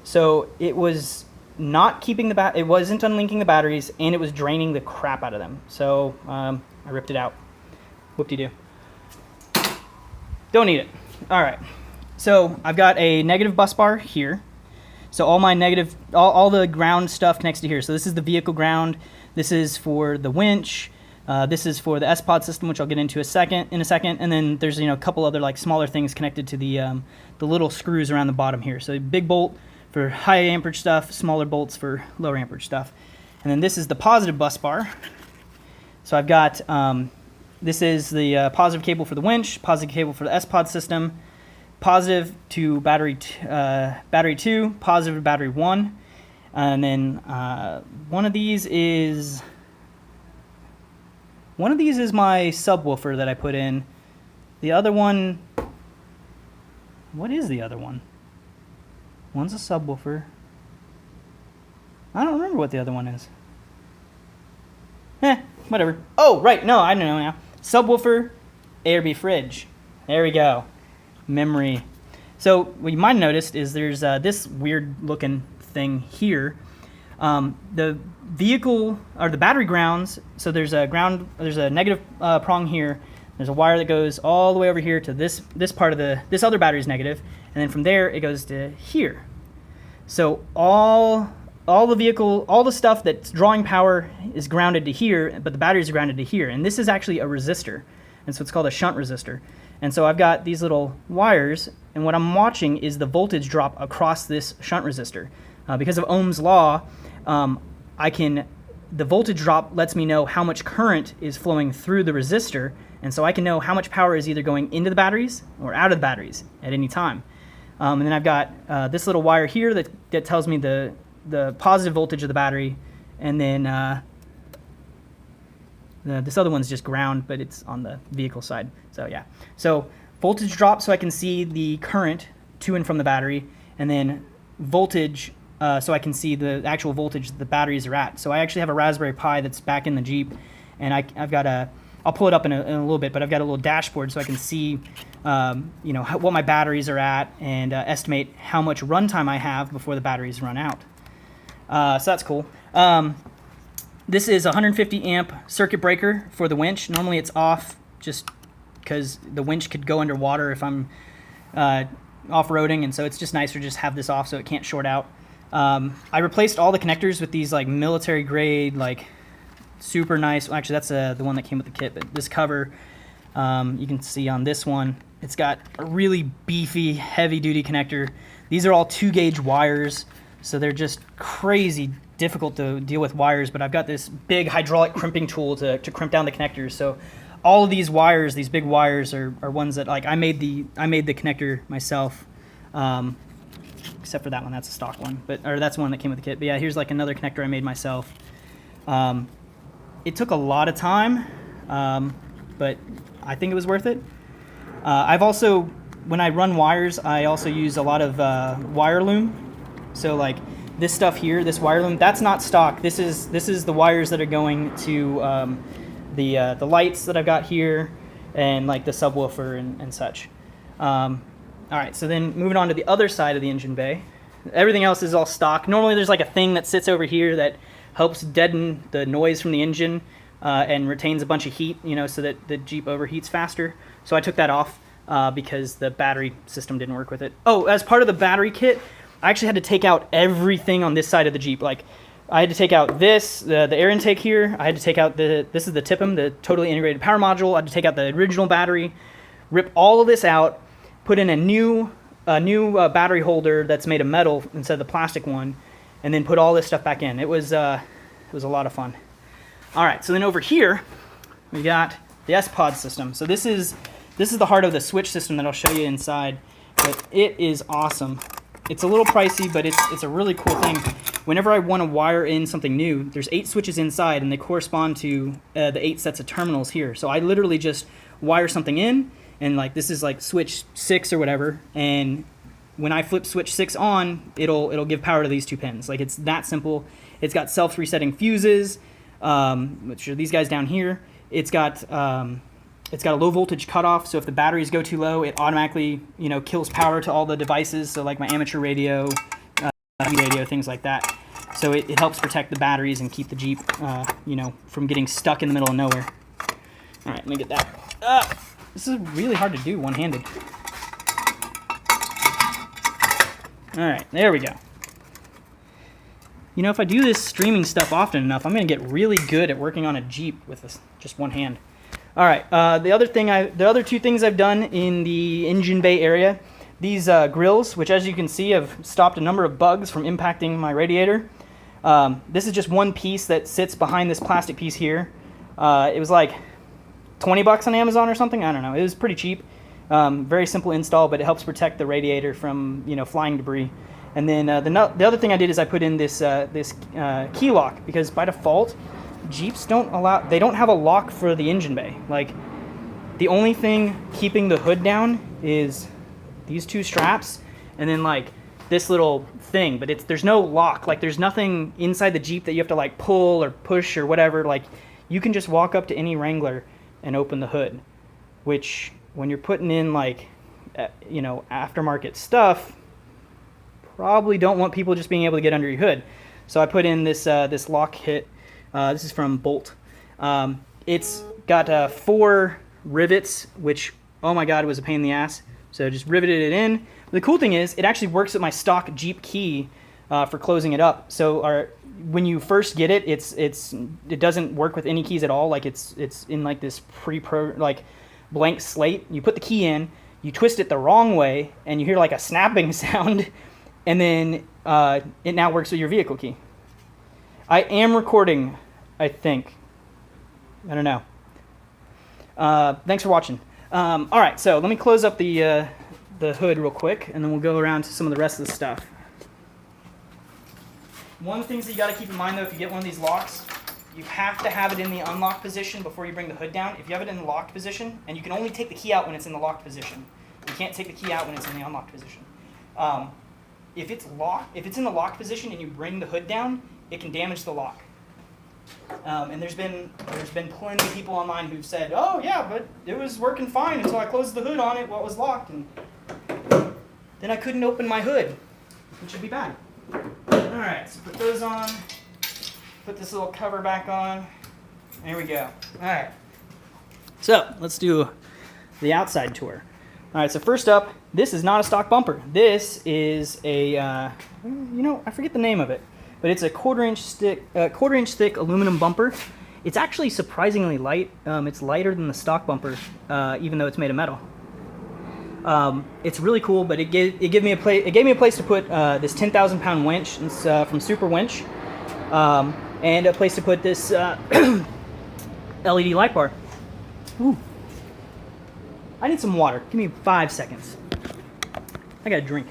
S1: So it was not keeping it wasn't unlinking the batteries, and it was draining the crap out of them. So I ripped it out. Whoop-de-doo. Don't need it. All right. So I've got a negative bus bar here. So all my negative, all the ground stuff connects to here. So this is the vehicle ground. This is for the winch. This is for the S-Pod system, which I'll get into in a second. And then there's a couple other like smaller things connected to the little screws around the bottom here. So a big bolt for high amperage stuff, smaller bolts for lower amperage stuff. And then this is the positive bus bar. So I've got this is the positive cable for the winch, positive cable for the S-Pod system, positive to battery 2, positive to battery 1, and then one of these is my subwoofer that I put in. The other one, what is the other one? One's a subwoofer. I don't remember what the other one is. Whatever. Oh, right, no, I know now. Subwoofer, ARB fridge. There we go. Memory. So what you might have noticed is there's this weird looking thing here. The vehicle or the battery grounds. So there's a negative prong here. There's a wire that goes all the way over here to this part of this other battery's negative, and then from there it goes to here. So all the stuff that's drawing power is grounded to here, but the batteries are grounded to here. And this is actually a resistor, and so it's called a shunt resistor. And so I've got these little wires, and what I'm watching is the voltage drop across this shunt resistor. Because of Ohm's law, the voltage drop lets me know how much current is flowing through the resistor, and so I can know how much power is either going into the batteries or out of the batteries at any time. And then I've got this little wire here that tells me the positive voltage of the battery, and then this other one's just ground, but it's on the vehicle side. So yeah, so voltage drop so I can see the current to and from the battery, and then voltage so I can see the actual voltage the batteries are at. So I actually have a Raspberry Pi that's back in the Jeep, and I've got I'll pull it up in a little bit, but I've got a little dashboard so I can see what my batteries are at, and estimate how much runtime I have before the batteries run out. So that's cool. This is a 150 amp circuit breaker for the winch. Normally it's off just because the winch could go underwater if I'm off-roading, and so it's just nicer to just have this off so it can't short out. I replaced all the connectors with these like military grade, like super nice. Well, actually, that's the one that came with the kit, but this cover, you can see on this one, it's got a really beefy, heavy-duty connector. These are all 2-gauge wires, so they're just crazy difficult to deal with wires, but I've got this big hydraulic crimping tool to crimp down the connectors. So all of these wires, these big wires, are ones that like I made the connector myself, except for that one. That's a stock one, or that's one that came with the kit. But yeah, here's like another connector I made myself. It took a lot of time, but I think it was worth it. I've also, when I run wires, I also use a lot of wire loom. So like this stuff here, this wire loom, that's not stock. This is the wires that are going to the lights that I've got here, and like the subwoofer and such. All right, so then moving on to the other side of the engine bay. Everything else is all stock. Normally there's like a thing that sits over here that helps deaden the noise from the engine and retains a bunch of heat, so that the Jeep overheats faster. So I took that off because the battery system didn't work with it. Oh, as part of the battery kit, I actually had to take out everything on this side of the Jeep. Like, I had to take out the air intake here. I had to take out this is the TIPM, the totally integrated power module. I had to take out the original battery, rip all of this out, put in a new battery holder that's made of metal instead of the plastic one, and then put all this stuff back in. It was a lot of fun. All right, so then over here we got the S-Pod system. So this is the heart of the switch system that I'll show you inside, but it is awesome. It's a little pricey, but it's a really cool thing. Whenever I want to wire in something new, there's 8 switches inside, and they correspond to the 8 sets of terminals here. So I literally just wire something in, and like this is like switch 6 or whatever, and when I flip switch 6 on, it'll give power to these 2 pins. Like, it's that simple. It's got self-resetting fuses, which are these guys down here. It's got a low voltage cutoff, so if the batteries go too low, it automatically, you know, kills power to all the devices. So like my amateur radio, radio, things like that. So it helps protect the batteries and keep the Jeep, you know, from getting stuck in the middle of nowhere. All right, let me get that. This is really hard to do one-handed. All right, there we go. You know, if I do this streaming stuff often enough, I'm going to get really good at working on a Jeep with this, just one hand. All right, the other 2 things I've done in the engine bay area, these grills, which as you can see have stopped a number of bugs from impacting my radiator. This is just one piece that sits behind this plastic piece here. It was like 20 bucks on Amazon or something. I don't know. It was pretty cheap. Very simple install, but it helps protect the radiator from, you know, flying debris. And then the other thing I did is I put in this key lock, because by default Jeeps don't have a lock for the engine bay. Like, the only thing keeping the hood down is these 2 straps, and then like this little thing, but there's no lock. Like, there's nothing inside the Jeep that you have to like pull or push or whatever. Like, you can just walk up to any Wrangler and open the hood, which when you're putting in like, you know, aftermarket stuff, probably don't want people just being able to get under your hood. So I put in this lock kit. This is from Bolt. It's got 4 rivets, which, oh my god, was a pain in the ass. So just riveted it in. The cool thing is, it actually works with my stock Jeep key for closing it up. So when you first get it, it doesn't work with any keys at all. Like, it's in like this like blank slate. You put the key in, you twist it the wrong way, and you hear like a snapping sound, and then it now works with your vehicle key. I am recording, I think. I don't know. Thanks for watching. All right, so let me close up the hood real quick, and then we'll go around to some of the rest of the stuff. One of the things that you got to keep in mind, though, if you get one of these locks, you have to have it in the unlocked position before you bring the hood down. If you have it in the locked position, and you can only take the key out when it's in the locked position. You can't take the key out when it's in the unlocked position. If it's in the locked position and you bring the hood down, it can damage the lock. And there's been plenty of people online who've said, oh yeah, but it was working fine until I closed the hood on it while it was locked, and then I couldn't open my hood, which would be bad. Alright, so put those on, put this little cover back on, there we go. Alright, so let's do the outside tour. Alright, so first up, this is not a stock bumper. This is a, you know, I forget the name of it, but it's a quarter-inch thick aluminum bumper. It's actually surprisingly light. It's lighter than the stock bumper, even though it's made of metal. It's really cool, but it gave me a place to put this 10,000-pound winch. It's from Super Winch, and a place to put this LED light bar. Ooh. I need some water. Give me 5 seconds. I gotta drink.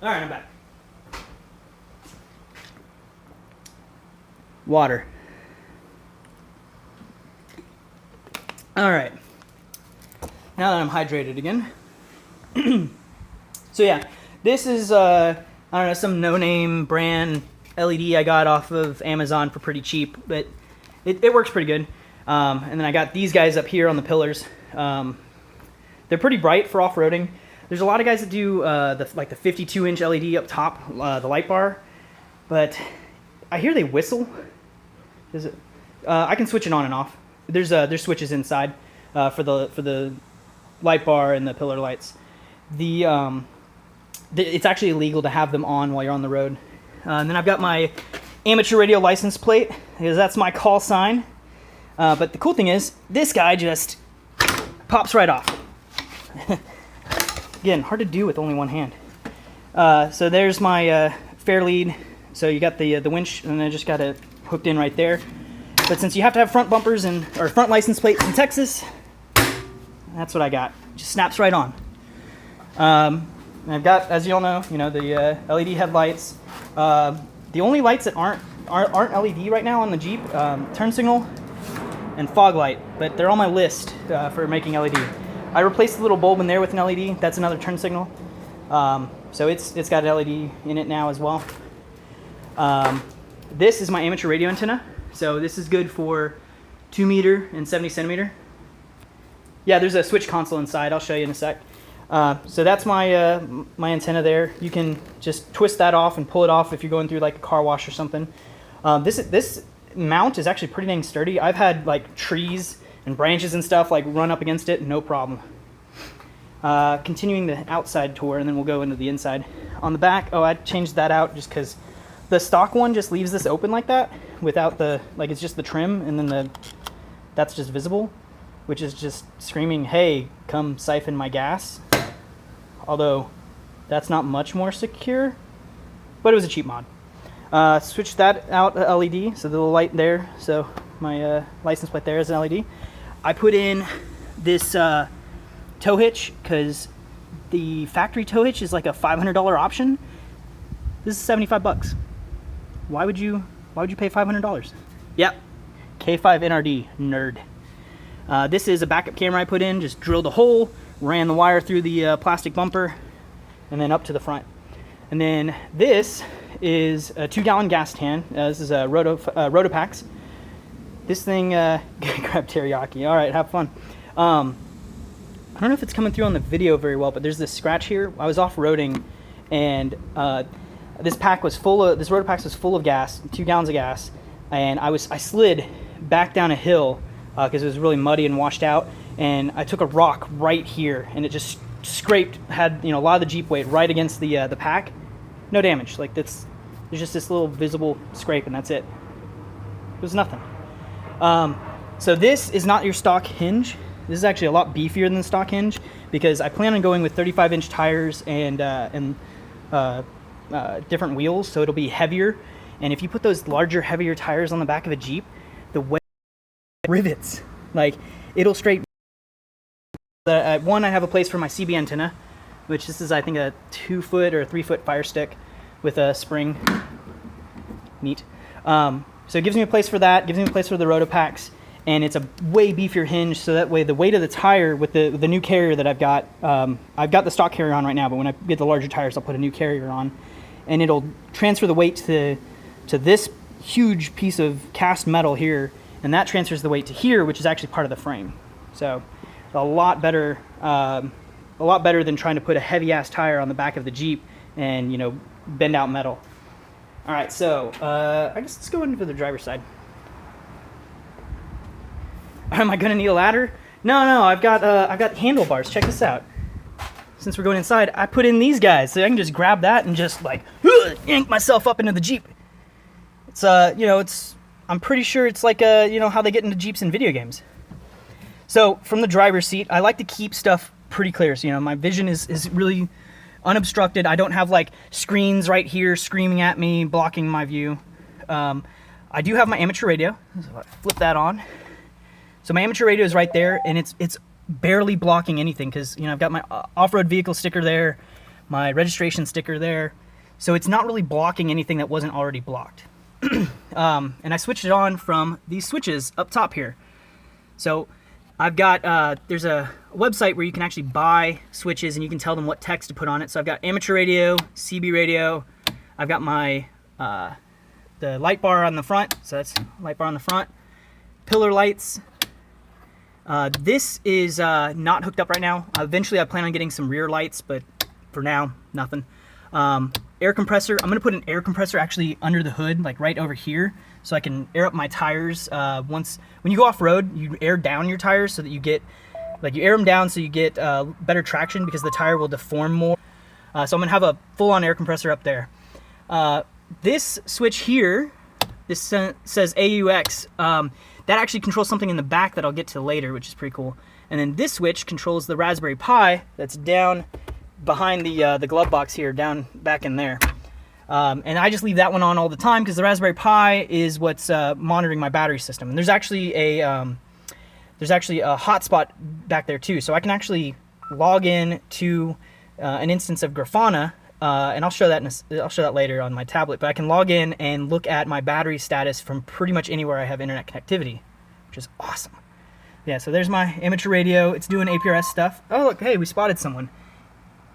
S1: All right, I'm back. Water. All right. Now that I'm hydrated again. So yeah, this is, I don't know, some no-name brand LED I got off of Amazon for pretty cheap, but it works pretty good. And then I got these guys up here on the pillars. They're pretty bright for off-roading. There's a lot of guys that do the 52-inch LED up top, the light bar, but I hear they whistle. Is it? I can switch it on and off. There's switches inside for the light bar and the pillar lights. It's actually illegal to have them on while you're on the road. And then I've got my amateur radio license plate, because that's my call sign. But the cool thing is, this guy just pops right off. Again, hard to do with only one hand. So there's my fair lead. So you got the winch, and I just got it hooked in right there. But since you have to have front bumpers or front license plates in Texas, that's what I got. just snaps right on. I've got, as you all know, the LED headlights. The only lights that aren't LED right now on the Jeep, turn signal and fog light, but they're on my list for making LED. I replaced the little bulb in there with an LED. That's another turn signal. So it's got an LED in it now as well. This is my amateur radio antenna. So this is good for 2 meter and 70 centimeter. Yeah, there's a switch console inside. I'll show you in a sec. So that's my my antenna there. You can just twist that off and pull it off if you're going through like a car wash or something. This mount is actually pretty dang sturdy. I've had like trees and branches and stuff like run up against it, no problem. Continuing the outside tour, and then we'll go into the inside. On the back, I changed that out just because the stock one just leaves this open like that without the, like, it's just the trim, and then that's just visible, which is just screaming, hey, come siphon my gas. Although that's not much more secure, but it was a cheap mod. Switched that out LED, so the little light there, so my license plate there is an LED. I put in this tow hitch because the factory tow hitch is like a $500 option. This is 75 bucks. Why would you pay $500? Yep, K5 NRD, nerd. This is a backup camera I put in, just drilled a hole, ran the wire through the plastic bumper, and then up to the front. And then this is a 2-gallon gas tan. This is a Rotopax. This thing, grab teriyaki. All right, have fun. I don't know if it's coming through on the video very well, but there's this scratch here. I was off-roading, and this Rotopax was full of gas, 2 gallons of gas, and I slid back down a hill because it was really muddy and washed out, and I took a rock right here, and it just scraped, had a lot of the Jeep weight right against the pack. No damage. Like there's just this little visible scrape, and that's it. It was nothing. So this is not your stock hinge. This is actually a lot beefier than the stock hinge because I plan on going with 35-inch tires and different wheels, so it'll be heavier. And if you put those larger, heavier tires on the back of a Jeep, the way it rivets, like it'll straight. One, I have a place for my CB antenna, which this is, I think, a 2-foot or 3-foot fire stick with a spring. Neat. So it gives me a place for that. Gives me a place for the Rotopax. And it's a way beefier hinge, so that way the weight of the tire with the new carrier that I've got the stock carrier on right now, but when I get the larger tires, I'll put a new carrier on, and it'll transfer the weight to this huge piece of cast metal here, and that transfers the weight to here, which is actually part of the frame. So a lot better than trying to put a heavy ass tire on the back of the Jeep and bend out metal. All right, so I guess let's go into the driver's side. Am I gonna need a ladder? No, I've got handlebars. Check this out. Since we're going inside, I put in these guys, so I can just grab that and just like yank myself up into the Jeep. It's I'm pretty sure it's like how they get into Jeeps in video games. So from the driver's seat, I like to keep stuff pretty clear. So my vision is really unobstructed. I don't have like screens right here screaming at me, blocking my view. I do have my amateur radio. So I flip that on. So my amateur radio is right there, and it's barely blocking anything because I've got my off-road vehicle sticker there, my registration sticker there, so it's not really blocking anything that wasn't already blocked. And I switched it on from these switches up top here. So I've got there's a website where you can actually buy switches and you can tell them what text to put on it. So I've got amateur radio, CB radio. I've got my the light bar on the front, so that's light bar on the front, pillar lights. This is not hooked up right now. Eventually I plan on getting some rear lights, but for now, nothing. Air compressor. I'm going to put an air compressor actually under the hood, like right over here, so I can air up my tires. When you go off-road, you air down your tires so that you get, you air them down so you get better traction because the tire will deform more. So I'm going to have a full-on air compressor up there. This switch here, this says AUX. That actually controls something in the back that I'll get to later, which is pretty cool. And then this switch controls the Raspberry Pi that's down behind the glove box here, down back in there. And I just leave that one on all the time because the Raspberry Pi is what's monitoring my battery system. And there's actually a hotspot back there too, so I can actually log in to an instance of Grafana, and I'll show that later on my tablet. But I can log in and look at my battery status from pretty much anywhere I have internet connectivity, which is awesome. Yeah, so there's my amateur radio. It's doing APRS stuff. Oh look, hey, we spotted someone.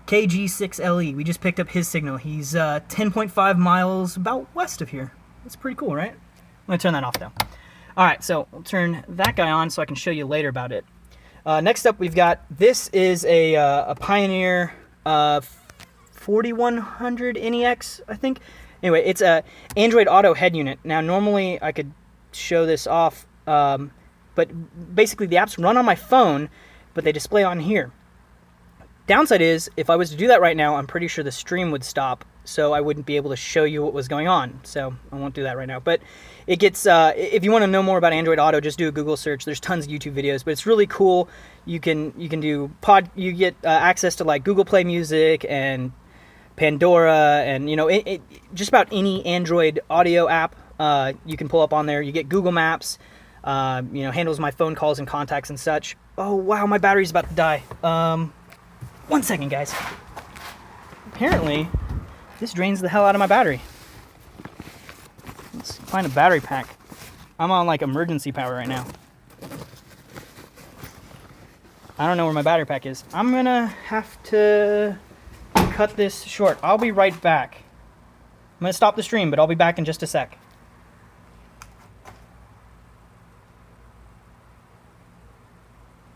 S1: KG6LE. We just picked up his signal. He's 10.5 miles about west of here. That's pretty cool, right? I'm gonna turn that off though. All right, so we'll turn that guy on so I can show you later about it. Next up, we've got, this is a Pioneer 4100 NEX, I think. Anyway, it's a Android Auto head unit. Now, normally I could show this off, but basically the apps run on my phone, but they display on here. Downside is, if I was to do that right now, I'm pretty sure the stream would stop, so I wouldn't be able to show you what was going on. So I won't do that right now. But it gets, if you want to know more about Android Auto, just do a Google search. There's tons of YouTube videos, but it's really cool. You can do you get access to like Google Play Music and Pandora, and you know, just about any Android audio app you can pull up on there. You get Google Maps, you know, handles my phone calls and contacts and such. Oh wow, my battery's about to die. 1 second, guys. Apparently, this drains the hell out of my battery. Let's find a battery pack. I'm on like emergency power right now. I don't know where my battery pack is. I'm gonna have to cut this short. I'll be right back. I'm gonna stop the stream, but I'll be back in just a sec.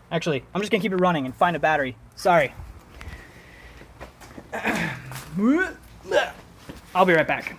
S1: Actually, I'm just gonna keep it running and find a battery. Sorry. I'll be right back.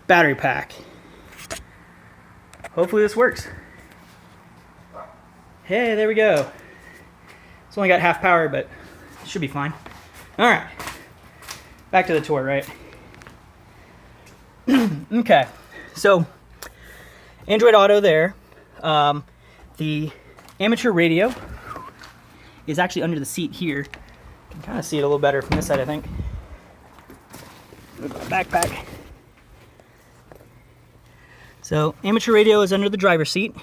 S1: Battery pack. Hopefully this works. Hey, there we go. It's only got half power, but it should be fine. All right, back to the tour, right? Okay, so Android Auto there. The amateur radio is actually under the seat here. You can kind of see it a little better from this side, I think. Move my backpack. So amateur radio is under the driver's seat,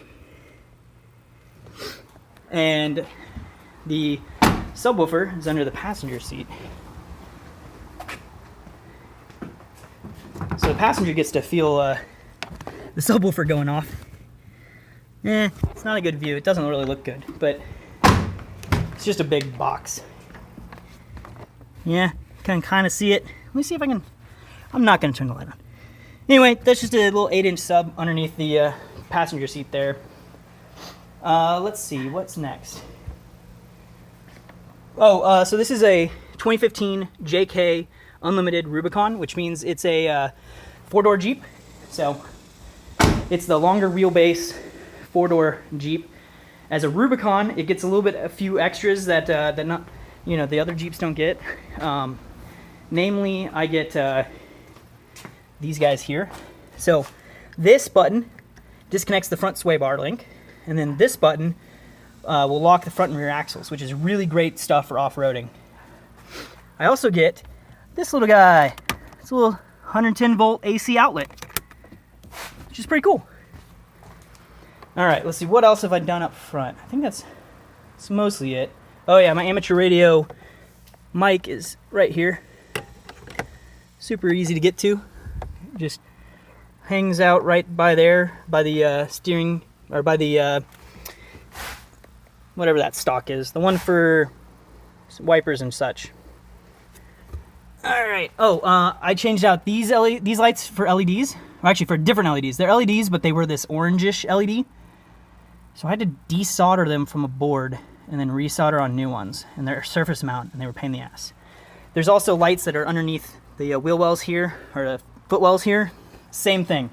S1: and the subwoofer is under the passenger seat. So the passenger gets to feel the subwoofer going off. It's not a good view. It doesn't really look good, but it's just a big box. Yeah, can kind of see it. Let me see if I can. I'm not going to turn the light on. Anyway, that's just a little 8-inch sub underneath the passenger seat there. Let's see, what's next? Oh, so this is a 2015 JK Unlimited Rubicon, which means it's a 4-door Jeep. So it's the longer wheelbase 4-door Jeep. As a Rubicon, it gets a few extras that not, you know, the other Jeeps don't get. Namely, I get these guys here. So this button disconnects the front sway bar link, and then this button will lock the front and rear axles, which is really great stuff for off-roading. I also get this little guy. It's a little 110 volt AC outlet, which is pretty cool. All right, let's see, what else have I done up front? I think that's mostly it. Oh yeah, my amateur radio mic is right here. Super easy to get to. Just hangs out right by there, by the steering, or by the whatever that stock is, the one for wipers and such. All right. Oh, I changed out these lights for LEDs. Well, actually, for different LEDs. They're LEDs, but they were this orangish LED. So I had to desolder them from a board, and then resolder on new ones, and they're surface mount, and they were a pain in the ass. There's also lights that are underneath the wheel wells here, or the foot wells here. Same thing.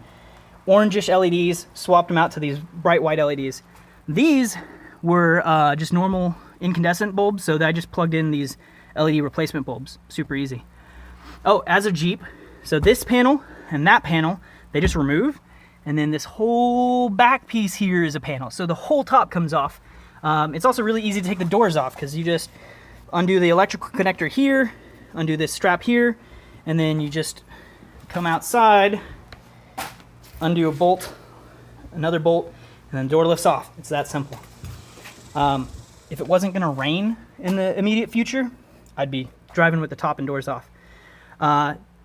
S1: Orangish LEDs, swapped them out to these bright white LEDs. These were just normal incandescent bulbs, so that I just plugged in these LED replacement bulbs. Super easy. Oh, as a Jeep, so this panel and that panel, they just remove, and then this whole back piece here is a panel. So the whole top comes off. It's also really easy to take the doors off because you just undo the electrical connector here, undo this strap here, and then you just come outside, undo a bolt, another bolt, and then the door lifts off. It's that simple. If it wasn't gonna rain in the immediate future, I'd be driving with the top and doors off.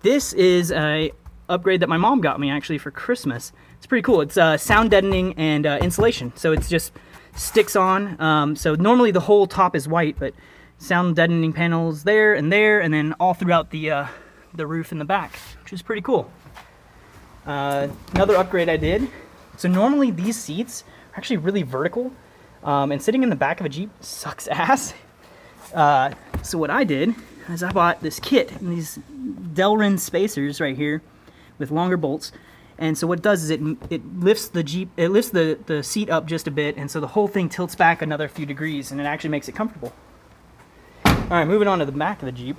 S1: This is a upgrade that my mom got me actually for Christmas. It's pretty cool. It's sound deadening and insulation. So it's just sticks on. So normally the whole top is white, but sound deadening panels there, and then all throughout the roof in the back, which is pretty cool. Another upgrade I did. So normally these seats are actually really vertical, and sitting in the back of a Jeep sucks ass. So what I did is I bought this kit and these Delrin spacers right here with longer bolts. And so what it does is it lifts the Jeep, it lifts the seat up just a bit, and so the whole thing tilts back another few degrees, and it actually makes it comfortable. All right, moving on to the back of the Jeep.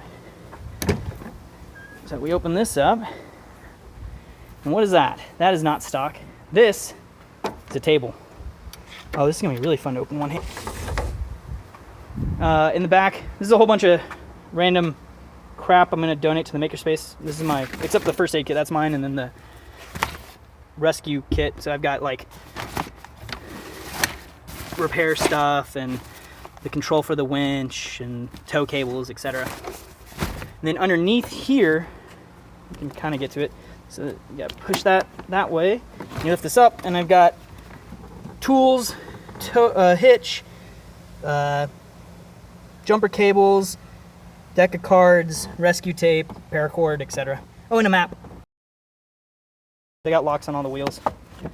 S1: So we open this up, and what is that? That is not stock. This is a table. Oh, this is gonna be really fun to open one hand. In the back, this is a whole bunch of random crap I'm gonna donate to the makerspace. This is my, except the first aid kit, that's mine, and then the rescue kit. So I've got like repair stuff and the control for the winch and tow cables, etc. And then underneath here, you can kind of get to it. So you gotta push that way. You lift this up, and I've got tools, hitch, jumper cables, deck of cards, rescue tape, paracord, etc. Oh, and a map. They got locks on all the wheels. So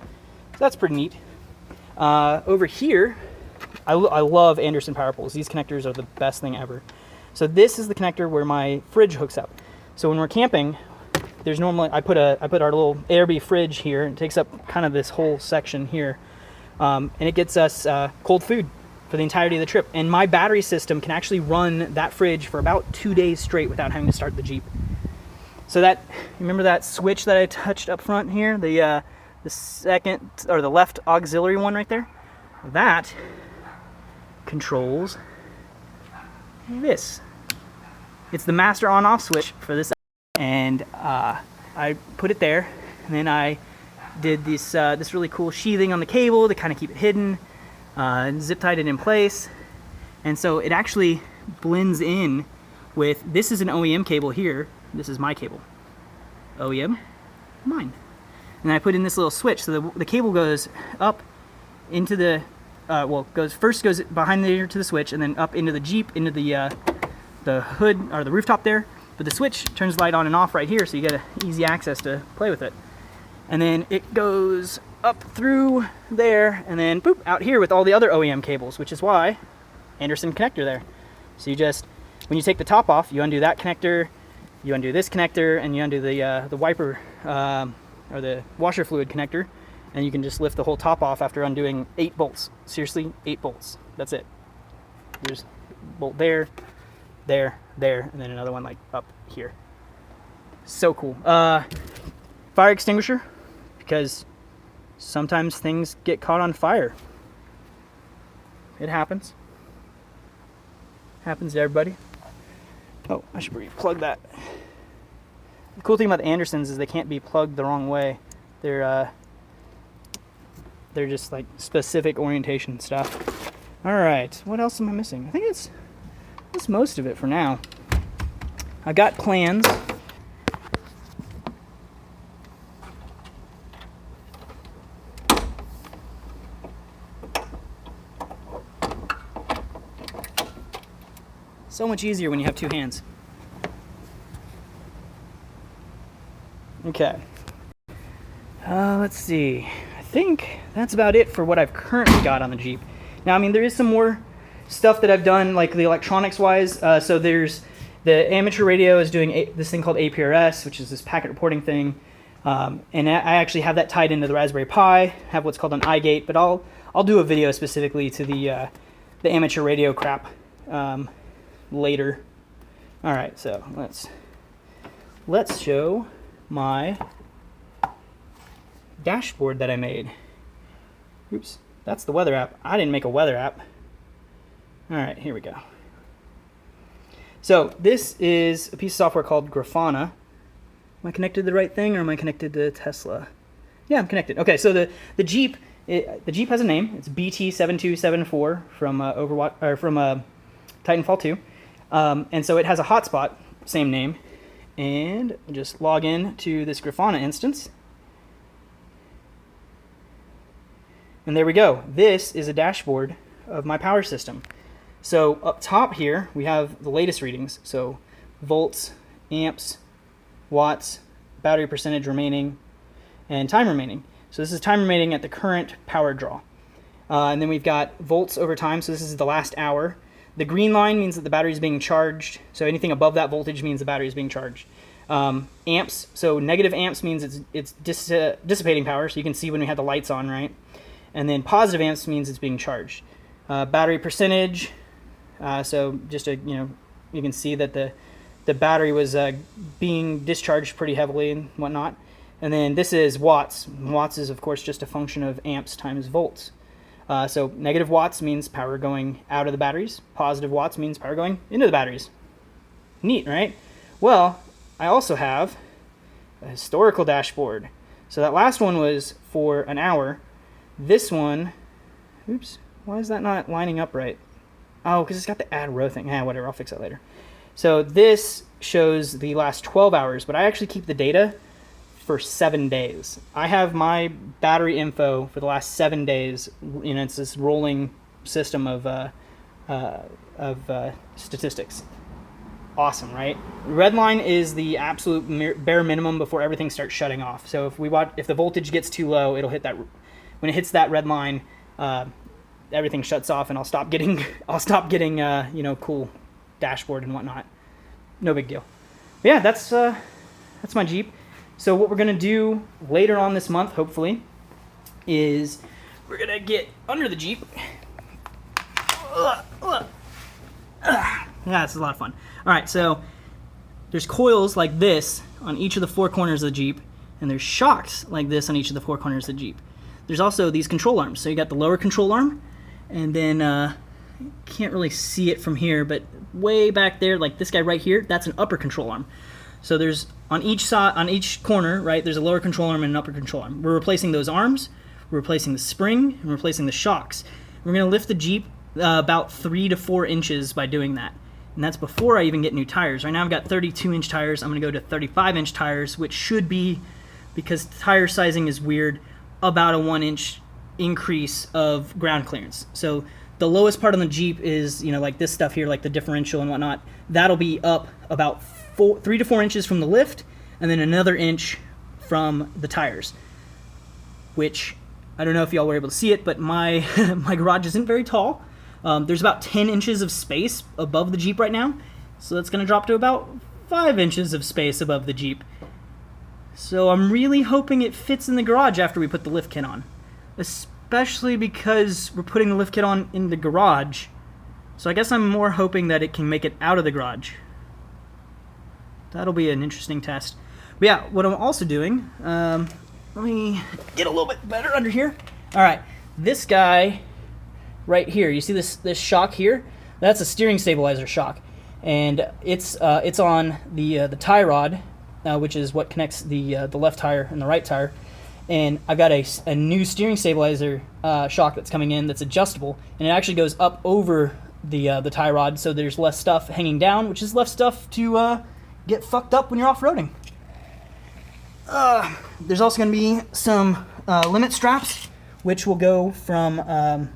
S1: that's pretty neat. Over here, I love Anderson power poles. These connectors are the best thing ever. So this is the connector where my fridge hooks up. So when we're camping, there's normally, I put our little ARB fridge here, and it takes up kind of this whole section here. And it gets us cold food for the entirety of the trip. And my battery system can actually run that fridge for about 2 days straight without having to start the Jeep. So that, remember that switch that I touched up front here? The second, or the left auxiliary one right there? That controls this. It's the master on-off switch for this. And I put it there, and then I did this really cool sheathing on the cable to kind of keep it hidden, zip tied it in place, and so it actually blends in with, this is an OEM cable here, this is my cable, OEM, mine, and I put in this little switch, so the cable goes up into the, goes behind there to the switch, and then up into the Jeep, into the hood, or the rooftop there. But the switch turns the light on and off right here, so you get easy access to play with it. And then it goes up through there, and then boop, out here with all the other OEM cables, which is why Anderson connector there. So you just, when you take the top off, you undo that connector, you undo this connector, and you undo the wiper, or the washer fluid connector, and you can just lift the whole top off after undoing 8 bolts. Seriously, 8 bolts. That's it. There's a bolt there, there, and then another one like up here. So cool. Fire extinguisher, because sometimes things get caught on fire. It happens. Happens to everybody. Oh, I should plug that. The cool thing about the Andersons is they can't be plugged the wrong way. They're just like specific orientation stuff. All right, what else am I missing? I think that's most of it for now. I got plans. So much easier when you have 2 hands. Okay. Let's see. I think that's about it for what I've currently got on the Jeep. Now, I mean, there is some more stuff that I've done, like the electronics wise. So there's the amateur radio is doing this thing called APRS, which is this packet reporting thing. And I actually have that tied into the Raspberry Pi, have what's called an iGate, but I'll do a video specifically to the amateur radio crap later. All right, so let's show my dashboard that I made. Oops, that's the weather app. I didn't make a weather app. All right, here we go. So this is a piece of software called Grafana. Am I connected to the right thing, or am I connected to Tesla? Yeah, I'm connected. Okay, so the Jeep, the Jeep has a name. It's BT7274 from Overwatch, or from Titanfall 2, and so it has a hotspot, same name, and I'll just log in to this Grafana instance, and there we go. This is a dashboard of my power system. So up top here we have the latest readings. So volts, amps, watts, battery percentage remaining, and time remaining. So this is time remaining at the current power draw. And then we've got volts over time, so this is the last hour. The green line means that the battery is being charged, so anything above that voltage means the battery is being charged. Amps, so negative amps means it's dissipating power, so you can see when we have the lights on, right? And then positive amps means it's being charged. Battery percentage, so just you can see that the battery was being discharged pretty heavily and whatnot. And then this is watts. Watts is, of course, just a function of amps times volts. So negative watts means power going out of the batteries. Positive watts means power going into the batteries. Neat, right? Well, I also have a historical dashboard. So that last one was for an hour. This one, oops, why is that not lining up right? Oh, because it's got the add row thing. Whatever, I'll fix that later. So this shows the last 12 hours, but I actually keep the data for 7 days. I have my battery info for the last 7 days. It's this rolling system of statistics. Awesome, right? Red line is the absolute bare minimum before everything starts shutting off. So if the voltage gets too low, it'll hit that. When it hits that red line, everything shuts off, and I'll stop getting cool dashboard and whatnot. No big deal. But yeah, that's my Jeep. So what we're gonna do later on this month, hopefully, is we're gonna get under the Jeep. Yeah, this is a lot of fun. All right, so there's coils like this on each of the four corners of the Jeep, and there's shocks like this on each of the four corners of the Jeep. There's also these control arms. So you got the lower control arm, and then can't really see it from here, but way back there, like this guy right here, that's an upper control arm. So there's on each side, on each corner, right, there's a lower control arm and an upper control arm. We're replacing those arms, we're replacing the spring, and we're replacing the shocks. We're gonna lift the Jeep about 3 to 4 inches by doing that. And that's before I even get new tires. Right now I've got 32-inch tires. I'm gonna go to 35-inch tires, which should be, because tire sizing is weird, about a 1-inch increase of ground clearance. So the lowest part on the Jeep is, like this stuff here, like the differential and whatnot. That'll be up about 3 to 4 inches from the lift, and then another inch from the tires. Which, I don't know if y'all were able to see it, but my my garage isn't very tall. There's about 10 inches of space above the Jeep right now, so that's gonna drop to about 5 inches of space above the Jeep. So I'm really hoping it fits in the garage after we put the lift kit on. Especially because we're putting the lift kit on in the garage. So I guess I'm more hoping that it can make it out of the garage. That'll be an interesting test. But yeah, what I'm also doing, let me get a little bit better under here. All right, this guy right here, you see this shock here? That's a steering stabilizer shock. And it's on the tie rod, which is what connects the left tire and the right tire. And I've got a new steering stabilizer shock that's coming in that's adjustable, and it actually goes up over the tie rod, so there's less stuff hanging down, which is less stuff to get fucked up when you're off-roading. There's also going to be some limit straps, which will go from, I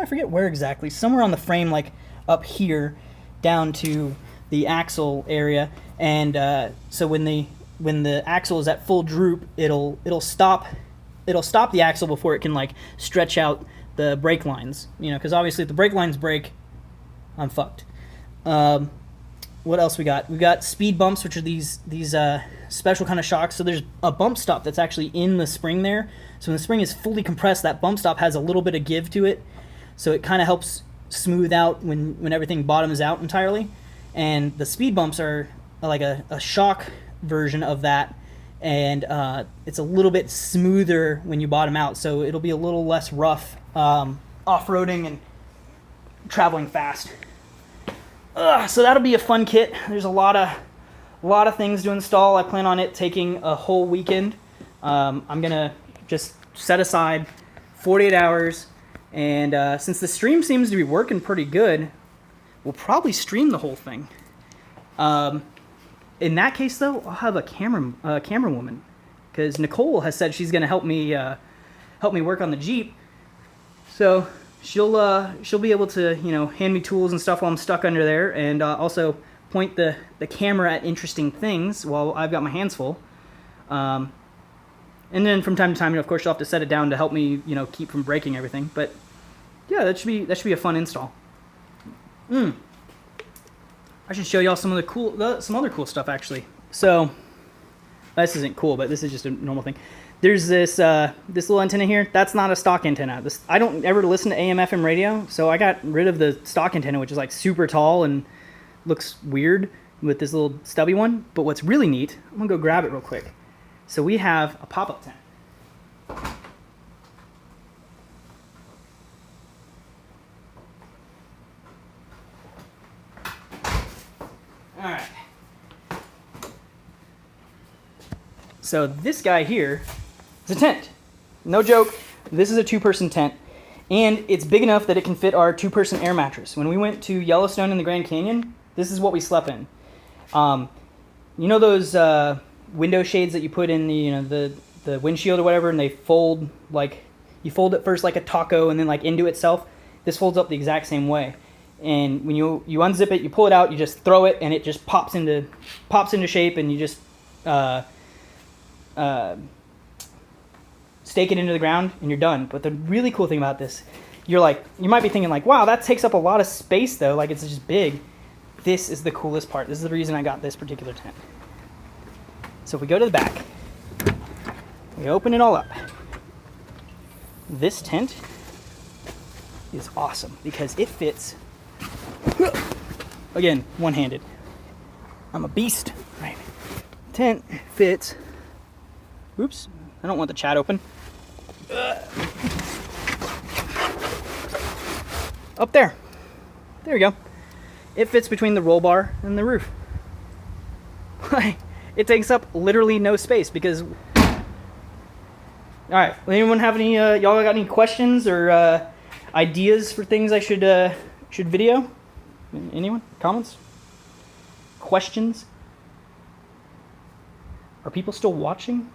S1: forget where exactly, somewhere on the frame, like up here, down to the axle area, and so when the axle is at full droop, it'll stop the axle before it can like stretch out the brake lines, because obviously if the brake lines break, I'm fucked. What else we got? We got speed bumps, which are these special kind of shocks. So there's a bump stop that's actually in the spring there. So when the spring is fully compressed, that bump stop has a little bit of give to it. So it kind of helps smooth out when everything bottoms out entirely. And the speed bumps are like a shock version of that. And it's a little bit smoother when you bottom out. So it'll be a little less rough off-roading and traveling fast. So that'll be a fun kit. There's a lot of things to install. I plan on it taking a whole weekend. I'm gonna just set aside 48 hours, and since the stream seems to be working pretty good, we'll probably stream the whole thing. In that case, though, I'll have a camera woman, because Nicole has said she's gonna help me work on the Jeep. So she'll be able to hand me tools and stuff while I'm stuck under there, and also point the camera at interesting things while I've got my hands full. And then from time to time, of course, you'll have to set it down to help me keep from breaking everything. But yeah, that should be a fun install. I should show y'all some other cool stuff actually. So this isn't cool, but this is just a normal thing. There's this little antenna here. That's not a stock antenna. I don't ever listen to AM/FM radio, so I got rid of the stock antenna, which is like super tall and looks weird with this little stubby one. But what's really neat, I'm gonna go grab it real quick. So we have a pop-up tent. All right. So this guy here is a tent. No joke. This is a 2-person tent, and it's big enough that it can fit our 2-person air mattress. When we went to Yellowstone in the Grand Canyon, this is what we slept in. You know those window shades that you put in the windshield or whatever, and they fold, like you fold it first like a taco and then like into itself. This folds up the exact same way. And when you unzip it, you pull it out, you just throw it, and it just pops into shape, and you just stake it into the ground, and you're done. But the really cool thing about this, you might be thinking like, wow, that takes up a lot of space though, like it's just big. This is the coolest part. This is the reason I got this particular tent. So if we go to the back, we open it all up. This tent is awesome because it fits, again, one-handed. I'm a beast, right? Tent fits, oops, I don't want the chat open. Up there. There we go. It fits between the roll bar and the roof. It takes up literally no space because... Alright, anyone have any, y'all got any questions or ideas for things I should video? Anyone? Comments? Questions? Are people still watching?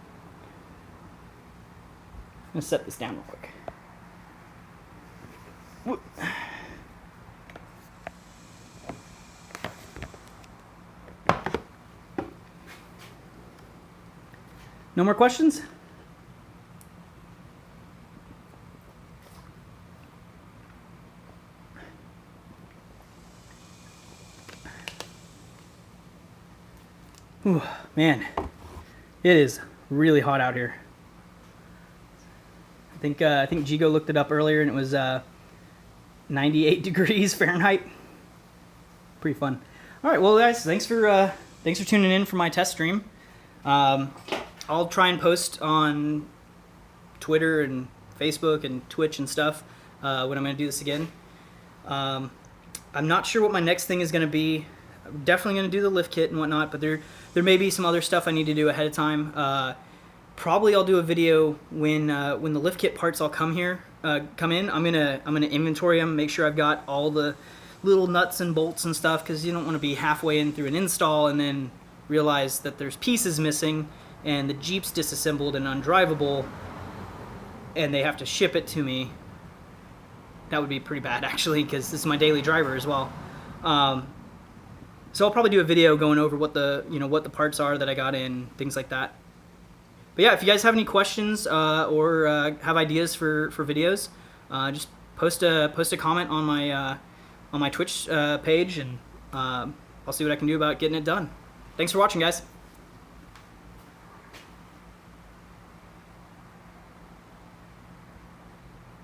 S1: I'm gonna set this down real quick. Whoop. No more questions? Ooh, man, it is really hot out here. I think Jigo looked it up earlier, and it was 98 degrees Fahrenheit. Pretty fun. All right, well, guys, thanks for tuning in for my test stream. I'll try and post on Twitter and Facebook and Twitch and stuff when I'm going to do this again. I'm not sure what my next thing is going to be. I'm definitely going to do the lift kit and whatnot, but there may be some other stuff I need to do ahead of time. Probably I'll do a video when the lift kit parts all come in. I'm gonna inventory them, make sure I've got all the little nuts and bolts and stuff, because you don't want to be halfway in through an install and then realize that there's pieces missing and the Jeep's disassembled and undrivable, and they have to ship it to me. That would be pretty bad, actually, because this is my daily driver as well. So I'll probably do a video going over what the parts are that I got in, things like that. But yeah, if you guys have any questions or have ideas for videos, just post a comment on my Twitch page, and I'll see what I can do about getting it done. Thanks for watching, guys.